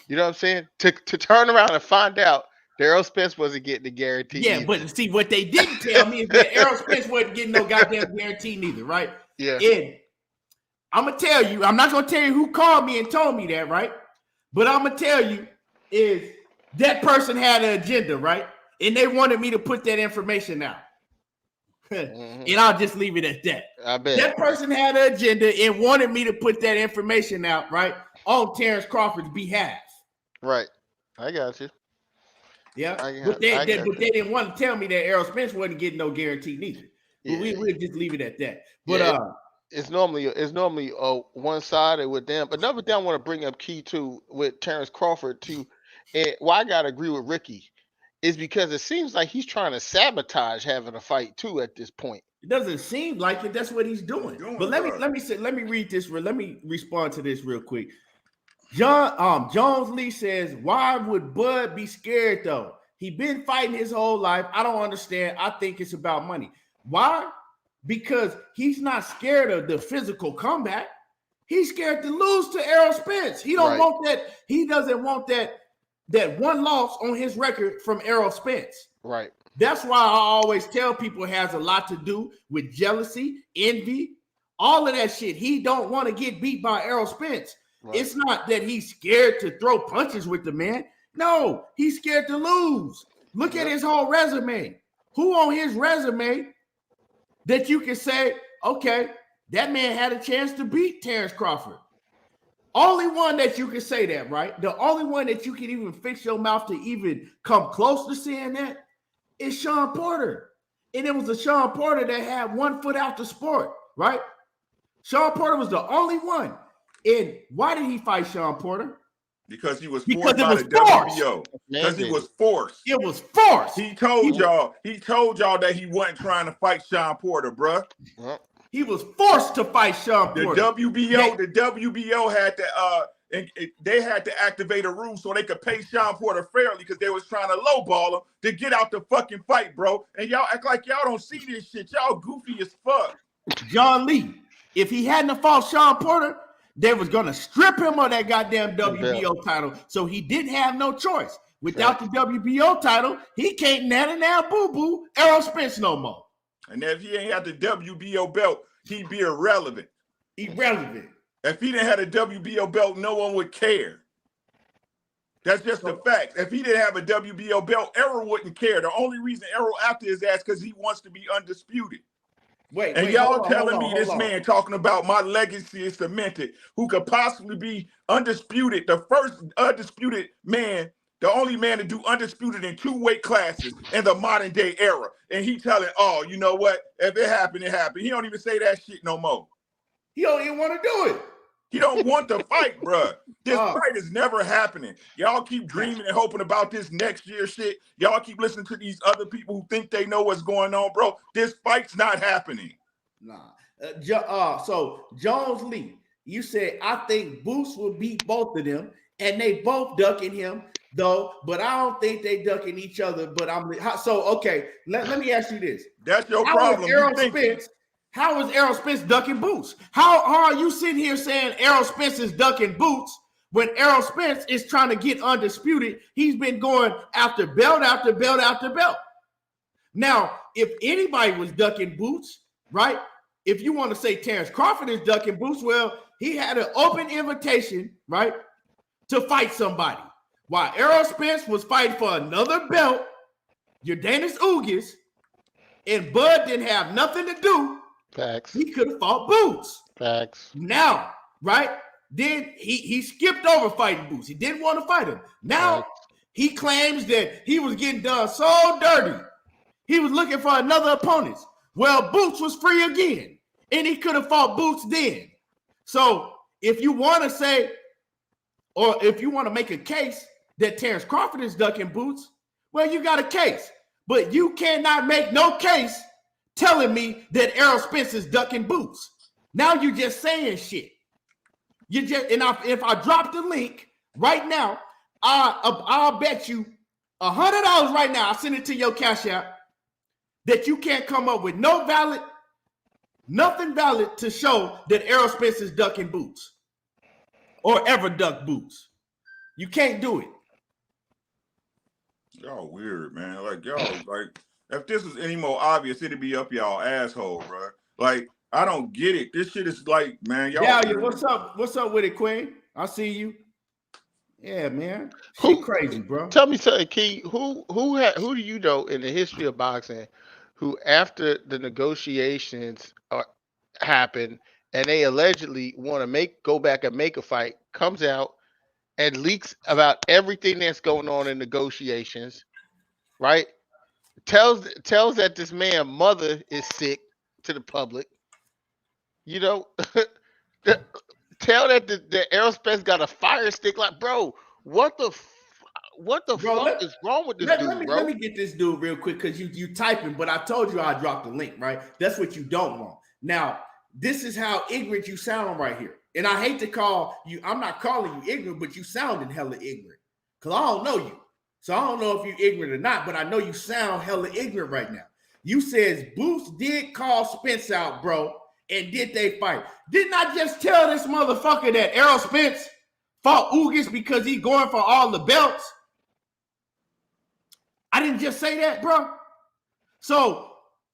You know what I'm saying? To turn around and find out Errol Spence wasn't getting the guarantee. Yeah, either. But see, what they didn't tell me is that Errol Spence wasn't getting no goddamn guarantee neither, right? Yeah. And I'm going to tell you, I'm not going to tell you who called me and told me that, right? But I'm going to tell you is that person had an agenda, right? And they wanted me to put that information out. And I'll just leave it at that. I bet. That person had an agenda and wanted me to put that information out, right? On Terence Crawford's behalf. Right. I got you. Yeah. But they didn't want to tell me that Errol Spence wasn't getting no guarantee neither. But we'll just leave it at that. But it's normally one-sided with them. Another thing I want to bring up, Key, too, with Terence Crawford, too, and why I got to agree with Ricky is because it seems like he's trying to sabotage having a fight, too, at this point. It doesn't seem like it. That's what he's doing. But let me read this. Let me respond to this real quick. Jones Lee says, why would Bud be scared, though? He been fighting his whole life. I don't understand. I think it's about money. Why? Because he's not scared of the physical combat. He's scared to lose to Errol Spence. He don't want that. He doesn't want that one loss on his record from Errol Spence. Right. That's why I always tell people it has a lot to do with jealousy, envy, all of that shit. He don't want to get beat by Errol Spence. Right. It's not that he's scared to throw punches with the man. No, he's scared to lose. Look at his whole resume. Who on his resume that you can say, okay, that man had a chance to beat Terence Crawford? Only one that you can say that, right? The only one that you can even fix your mouth to even come close to saying that is Sean Porter. and it was a Sean Porter that had 1 foot out the sport, right? Sean Porter was the only one. And why did he fight Sean Porter? Because he was Because forced it by was the WBO. Because he was forced. It was forced. He told y'all that he wasn't trying to fight Sean Porter, bruh. He was forced to fight Sean Porter. The WBO had to they had to activate a rule so they could pay Sean Porter fairly because they was trying to lowball him to get out the fucking fight, bro. And y'all act like y'all don't see this shit. Y'all goofy as fuck. John Lee, if he hadn't fought Sean Porter, they was gonna strip him of that goddamn WBO title. So he didn't have no choice. Without the WBO title, he can't now boo-boo Errol Spence no more. And if he ain't had the WBO belt, he'd be irrelevant. Irrelevant. If he didn't have a WBO belt, no one would care. That's just the fact. If he didn't have a WBO belt, Errol wouldn't care. The only reason Errol after his ass because he wants to be undisputed. And y'all telling me this man talking about my legacy is cemented, who could possibly be undisputed, the first undisputed man, the only man to do undisputed in 2 weight classes in the modern day era. And he telling, oh, you know what? If it happened, it happened. He don't even say that shit no more. He don't even want to do it. He don't want to fight, bruh. This fight is never happening. Y'all keep dreaming and hoping about this next year shit. Y'all keep listening to these other people who think they know what's going on, bro. This fight's not happening. Nah. So Jones Lee, you said, I think Boots will beat both of them, and they both ducking him, though, but I don't think they ducking each other. But okay, let me ask you this. That's your problem. How is Errol Spence ducking Boots? How are you sitting here saying Errol Spence is ducking Boots when Errol Spence is trying to get undisputed? He's been going after belt after belt after belt. Now, if anybody was ducking Boots, right? If you want to say Terence Crawford is ducking Boots, well, he had an open invitation, right, to fight somebody. While Errol Spence was fighting for another belt, Jordanis Ugas, and Bud didn't have nothing to do. Facts. He could have fought Boots. Facts. Now, right? Then he skipped over fighting Boots. He didn't want to fight him. Now he claims that he was getting done so dirty. He was looking for another opponent. Well, Boots was free again, and he could have fought Boots then. So if you want to say, or if you want to make a case that Terence Crawford is ducking Boots, well, you got a case. But you cannot make no case telling me that Errol Spence is ducking Boots. Now you're just saying shit. If I drop the link right now, I'll bet you $100 right now. I'll send it to your Cash App that you can't come up with nothing valid to show that Errol Spence is ducking Boots or ever ducked Boots. You can't do it. Y'all weird, man. Like y'all, like if this was any more obvious, it'd be up y'all asshole, bro. Like I don't get it. This shit is like, man, y'all. Yeah, what's up? What's up with it, Queen? I see you. Yeah, man. She crazy, bro. Tell me something, Key. Who do you know in the history of boxing who, after the negotiations happen and they allegedly want to go back and make a fight, comes out and leaks about everything that's going on in negotiations, right? Tells that this man's mother is sick to the public. You know, tell that the Errol Spence got a fire stick. Like, bro, what the fuck is wrong with this dude, bro? Let me get this dude real quick because you typing, but I told you I dropped the link, right? That's what you don't want. Now, this is how ignorant you sound right here. And I hate to call you, I'm not calling you ignorant, but you sounding hella ignorant. Because I don't know you. So I don't know if you're ignorant or not, but I know you sound hella ignorant right now. You says Boots did call Spence out, bro, and did they fight? Didn't I just tell this motherfucker that Errol Spence fought Ugas because he going for all the belts? I didn't just say that, bro. So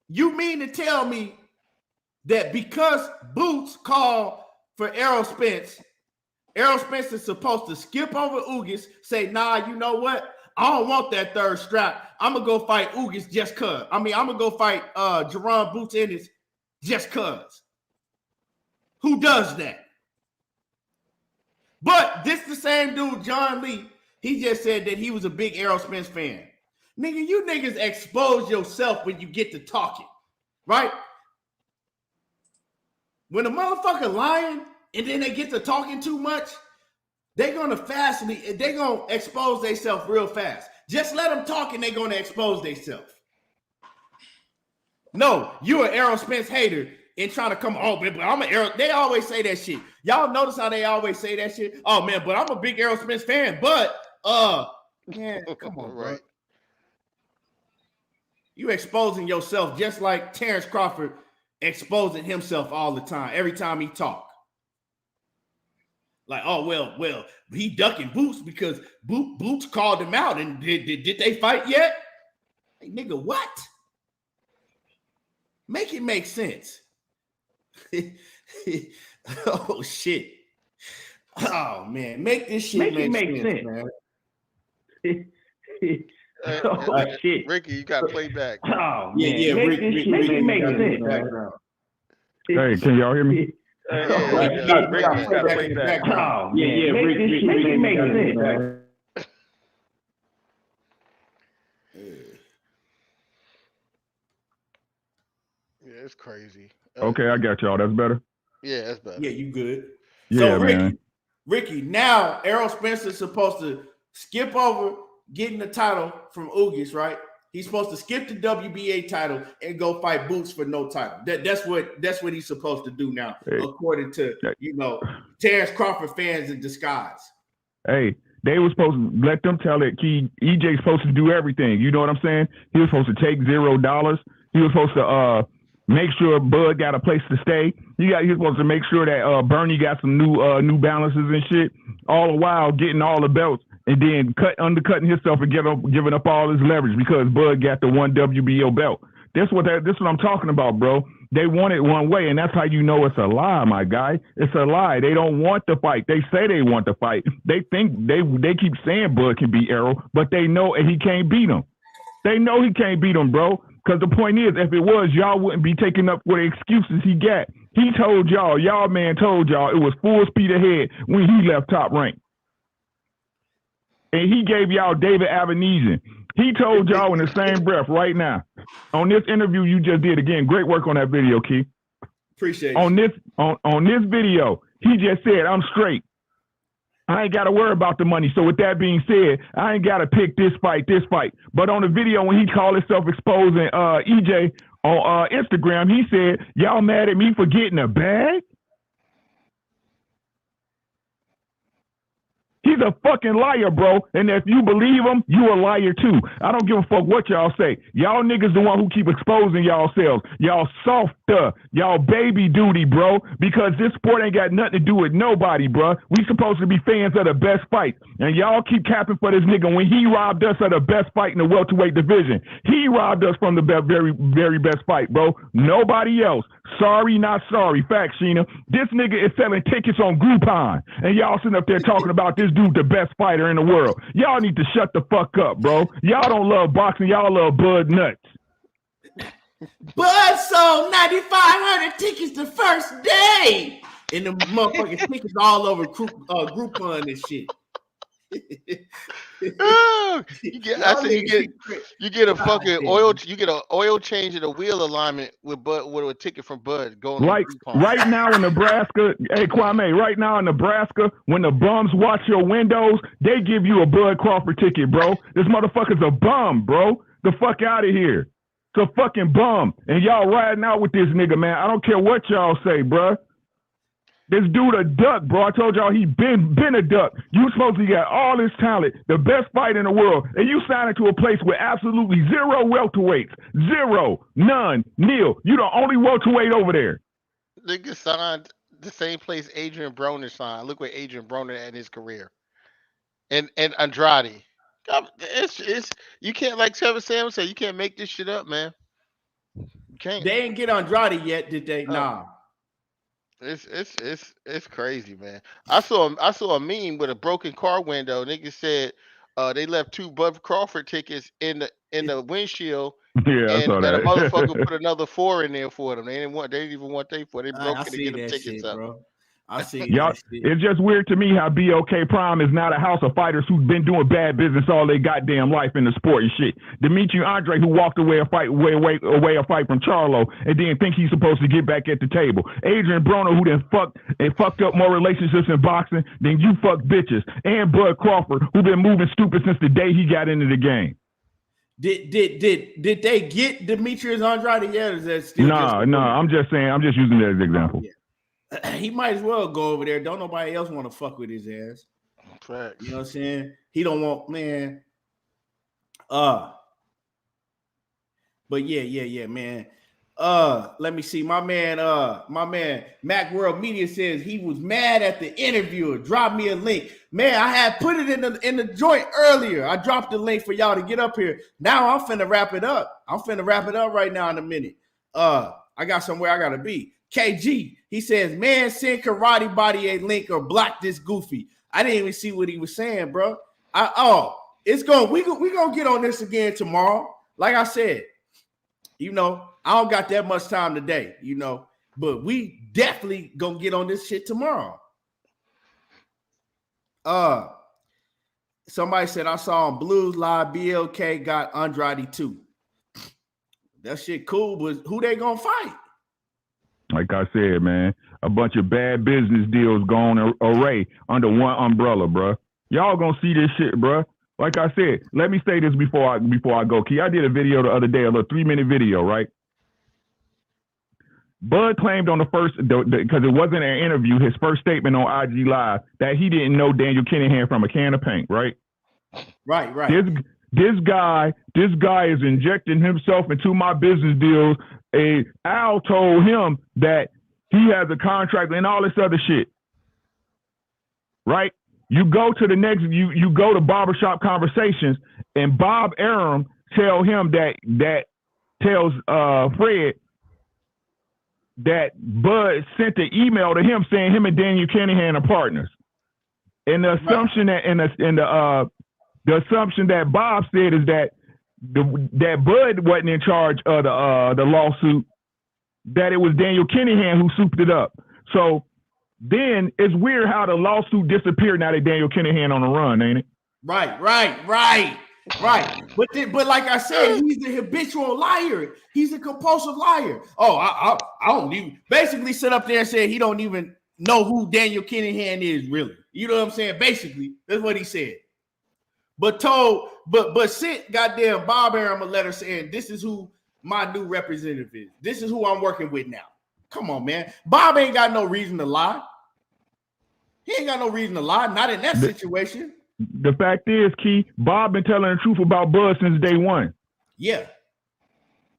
you mean to tell me that because Boots called for Errol Spence is supposed to skip over Ugas, say, nah, you know what? I don't want that third strap. I'm going to go fight Ugas just cuz. I'm going to go fight Jerron Boots Ennis just cuz. Who does that? But this the same dude, John Lee, he just said that he was a big Errol Spence fan. Nigga, you niggas expose yourself when you get to talking, right? When a motherfucker lying and then they get to talking too much, they're gonna expose themselves real fast. Just let them talk and they're gonna expose themselves. No, you an Errol Spence hater and trying to come, oh man, but I'm an Errol. They always say that shit. Y'all notice how they always say that shit? Oh man, but I'm a big Errol Spence fan, but man, come on, right? Bro. You exposing yourself just like Terence Crawford exposing himself all the time, every time he talk. Like, oh, well, he ducking Boots because Boots called him out. And did they fight yet? Hey, nigga, what? Make it make sense. Oh, shit. Oh, man. Make this shit make sense, man. Oh, shit. Ricky, you got playback. Oh, yeah. Make it make sense. Hey, can y'all hear me? Make it make sense. Yeah, it's crazy. Okay, I got y'all. That's better. Yeah, that's better. Yeah, you good. Yeah, so, man. Ricky, now Errol Spence is supposed to skip over getting the title from Ugas, right? He's supposed to skip the WBA title and go fight Boots for no title. That's what he's supposed to do now, according to Terence Crawford fans in disguise. Hey, they were supposed to let them tell it. EJ's supposed to do everything. You know what I'm saying? He was supposed to take $0. He was supposed to make sure Bud got a place to stay. He was supposed to make sure that Bernie got some New Balances and shit. All the while getting all the belts. And then undercutting himself and giving up all his leverage because Bud got the one WBO belt. This is what I'm talking about, bro. They want it one way, and that's how you know it's a lie, my guy. It's a lie. They don't want to fight. They say they want to fight. They think they keep saying Bud can beat Errol, but they know he can't beat him. They know he can't beat him, bro. Because the point is, if it was, y'all wouldn't be taking up for the excuses he got. He told y'all man told y'all it was full speed ahead when he left Top Rank. And he gave y'all David Avenesian. He told y'all in the same breath right now. On this interview you just did, again, great work on that video, Keith. Appreciate it. On this video, he just said, I'm straight. I ain't got to worry about the money. So with that being said, I ain't got to pick this fight. But on the video, when he called himself exposing EJ on Instagram, he said, y'all mad at me for getting a bag? He's a fucking liar, bro. And if you believe him, you a liar too. I don't give a fuck what y'all say. Y'all niggas the one who keep exposing y'allselves. Y'all soft stuff. Y'all baby duty, bro. Because this sport ain't got nothing to do with nobody, bro. We supposed to be fans of the best fight. And y'all keep capping for this nigga when he robbed us of the best fight in the welterweight division. He robbed us from the very, very best fight, bro. Nobody else. Sorry, not sorry. Fact, Sheena. This nigga is selling tickets on Groupon. And y'all sitting up there talking about this dude the best fighter in the world. Y'all need to shut the fuck up, bro. Y'all don't love boxing. Y'all love Bud nuts. Bud sold 9,500 tickets the first day. And the motherfucking tickets all over Groupon and shit. You get a fucking oil. You get an oil change and a wheel alignment with a ticket from Bud going right now in Nebraska. Hey Kwame, right now in Nebraska, when the bums watch your windows, they give you a Bud Crawford ticket, bro. This motherfucker's a bum, bro. The fuck out of here. It's a fucking bum, and y'all riding out with this nigga, man. I don't care what y'all say, bro. This dude a duck, bro. I told y'all he been a duck. You supposed to get all this talent, the best fight in the world, and you signed into a place with absolutely zero welterweights. Zero. None. Nil. You the only welterweight over there. Nigga signed the same place Adrian Broner signed. Look where Adrian Broner at in his career. And Andrade. It's you can't, like Trevor Sam said, you can't make this shit up, man. You can't. They ain't get Andrade yet, did they? Nah. It's crazy, man. I saw a meme with a broken car window. Niggas said they left 2 Bud Crawford tickets in the windshield. Yeah, I saw that. A motherfucker put another 4 in there for them. They didn't even want they 4. They broke it to get them tickets shit, up. Bro. I see. Y'all, it's just weird to me how BOK Prime is not a house of fighters who've been doing bad business all their goddamn life in the sport and shit. Demetri Andre, who walked away a fight from Charlo and then think he's supposed to get back at the table. Adrian Broner, who then fucked up more relationships in boxing than you fuck bitches. And Bud Crawford, who been moving stupid since the day he got into the game. Did they get Demetrius Andrade yet? Or is that still No, I'm just saying, I'm just using that as an example. Yeah. He might as well go over there. Don't nobody else want to fuck with his ass. Facts. You know what I'm saying? He don't want, man. But yeah, man. Let me see. My man, Mac World Media says he was mad at the interviewer. Drop me a link. Man, I had put it in the joint earlier. I dropped the link for y'all to get up here. Now I'm finna wrap it up. I'm finna wrap it up right now in a minute. I got somewhere I gotta be. KG, he says, man, send Karate Body a link or block this goofy. I didn't even see what he was saying, bro. We gonna get on this again tomorrow. Like I said, you know, I don't got that much time today, you know, but we definitely gonna get on this shit tomorrow. Somebody said I saw on Blues Live BLK got Andrade too. That shit cool, but who they gonna fight? Like I said, man, a bunch of bad business deals going array under one umbrella, bro. Y'all gonna see this shit, bro. Like I said, let me say this before I go. Key, I did a video the other day, a little 3-minute video, right? Bud claimed on the first, because it wasn't an interview, his first statement on IG Live that he didn't know Daniel Kinahan from a can of paint, right? Right. This guy is injecting himself into my business deals. Al told him that he has a contract and all this other shit, right? You go to the next, you go to Barbershop Conversations, and Bob Arum tells Fred that Bud sent an email to him saying him and Daniel Kinahan are partners, and the assumption the assumption that Bob said is that that Bud wasn't in charge of the lawsuit, that it was Daniel Kinahan who souped it up. So then it's weird how the lawsuit disappeared now that Daniel Kinahan on the run, ain't it? Right. But like I said, he's a habitual liar. He's a compulsive liar. Oh, I don't even basically sit up there and say he don't even know who Daniel Kinahan is really. You know what I'm saying? Basically, that's what he said. But sent goddamn Bob Arum a letter saying this is who my new representative is. This is who I'm working with now. Come on, man. Bob ain't got no reason to lie. He ain't got no reason to lie. Not in that situation. The fact is, Key, Bob been telling the truth about Bud since day one. Yeah.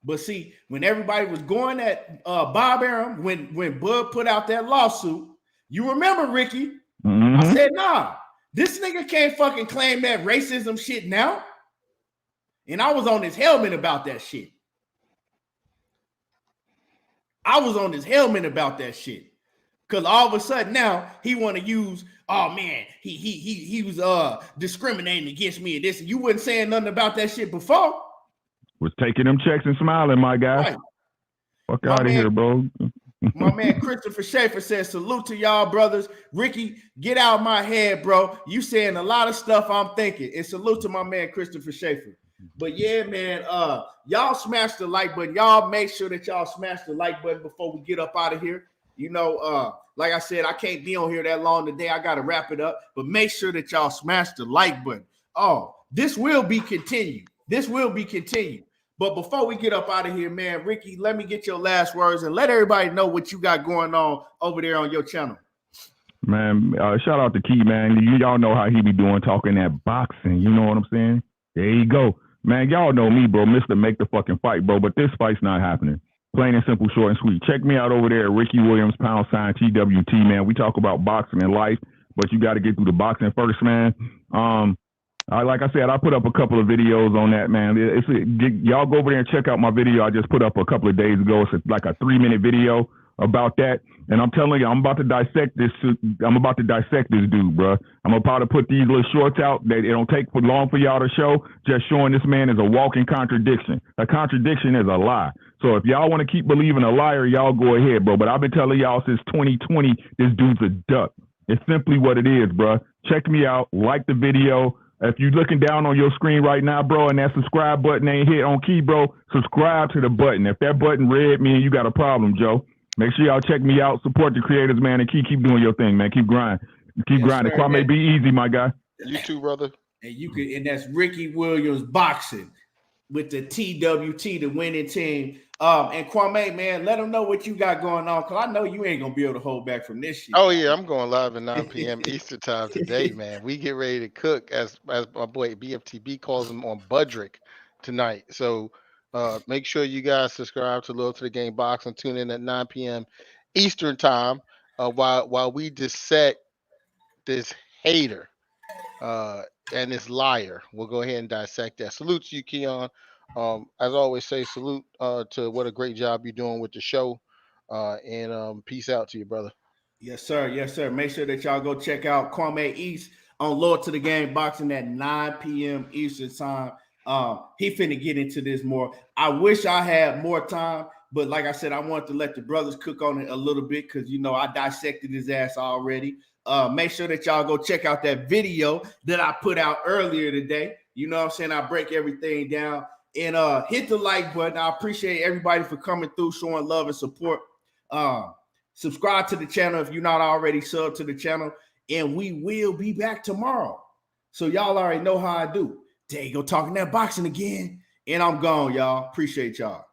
But see, when everybody was going at Bob Arum, when Bud put out that lawsuit, you remember, Ricky, I said, nah, this nigga can't fucking claim that racism shit now. And I was on his helmet about that shit. Because all of a sudden now he want to use, oh man, he was discriminating against me and this. And you wasn't saying nothing about that shit before. Was taking them checks and smiling, my guy. Right. Fuck out of here, bro. My man Christopher Schaefer says, salute to y'all, brothers. Ricky, get out of my head, bro. You saying a lot of stuff I'm thinking. And salute to my man Christopher Schaefer. But yeah, man, y'all smash the like button. Y'all make sure that y'all smash the like button before we get up out of here. You know, like I said, I can't be on here that long today. I got to wrap it up. But make sure that y'all smash the like button. Oh, this will be continued. But before we get up out of here, man, Ricky, let me get your last words and let everybody know what you got going on over there on your channel. Man, shout out to Key, man. Y'all know how he be doing, talking that boxing. You know what I'm saying? There you go. Man, y'all know me, bro. Mr. Make the fucking fight, bro. But this fight's not happening. Plain and simple, short and sweet. Check me out over there at Ricky Williams, # TWT, man. We talk about boxing and life, but you got to get through the boxing first, man. Like I said, I put up a couple of videos on that, man. Y'all go over there and check out my video I just put up a couple of days ago. It's like a 3-minute video about that. And I'm telling you, I'm about to dissect this. I'm about to dissect this dude, bro. I'm about to put these little shorts out that it don't take for long for y'all to show. Just showing this man is a walking contradiction. A contradiction is a lie. So if y'all want to keep believing a liar, y'all go ahead, bro. But I've been telling y'all since 2020, this dude's a duck. It's simply what it is, bro. Check me out. Like the video. If you're looking down on your screen right now, bro, and that subscribe button ain't hit on key, bro, subscribe to the button. If that button red, man, you got a problem, Joe. Make sure y'all check me out. Support the creators, man, and keep doing your thing, man. Keep grinding. Keep grinding. Sir, Kwame, be easy, my guy. You too, brother. And that's Ricky Williams Boxing with the TWT, the winning team. And Kwame, man, let them know what you got going on, because I know you ain't gonna be able to hold back from this shit. Oh yeah, I'm going live at 9 p.m. Eastern time today, man. We get ready to cook, as my boy BFTB calls him, on Budrick tonight. So make sure you guys subscribe to Loyal to the Game Boxing. Tune in at 9 p.m. Eastern time while we dissect this hater and this liar. We'll go ahead and dissect that. Salute to you, Keon. As I always say, salute to what a great job you're doing with the show. And peace out to you, brother. Yes, sir. Yes, sir. Make sure that y'all go check out Kwame East on Loyal to the Game Boxing at 9 p.m. Eastern time. He finna get into this more. I wish I had more time, but like I said, I wanted to let the brothers cook on it a little bit because, you know, I dissected his ass already. Make sure that y'all go check out that video that I put out earlier today. You know what I'm saying? I break everything down. And hit the like button. I appreciate everybody for coming through, showing love and support. Subscribe to the channel if you're not already subbed to the channel. And we will be back tomorrow. So y'all already know how I do. There you go, talking that boxing again. And I'm gone, y'all. Appreciate y'all.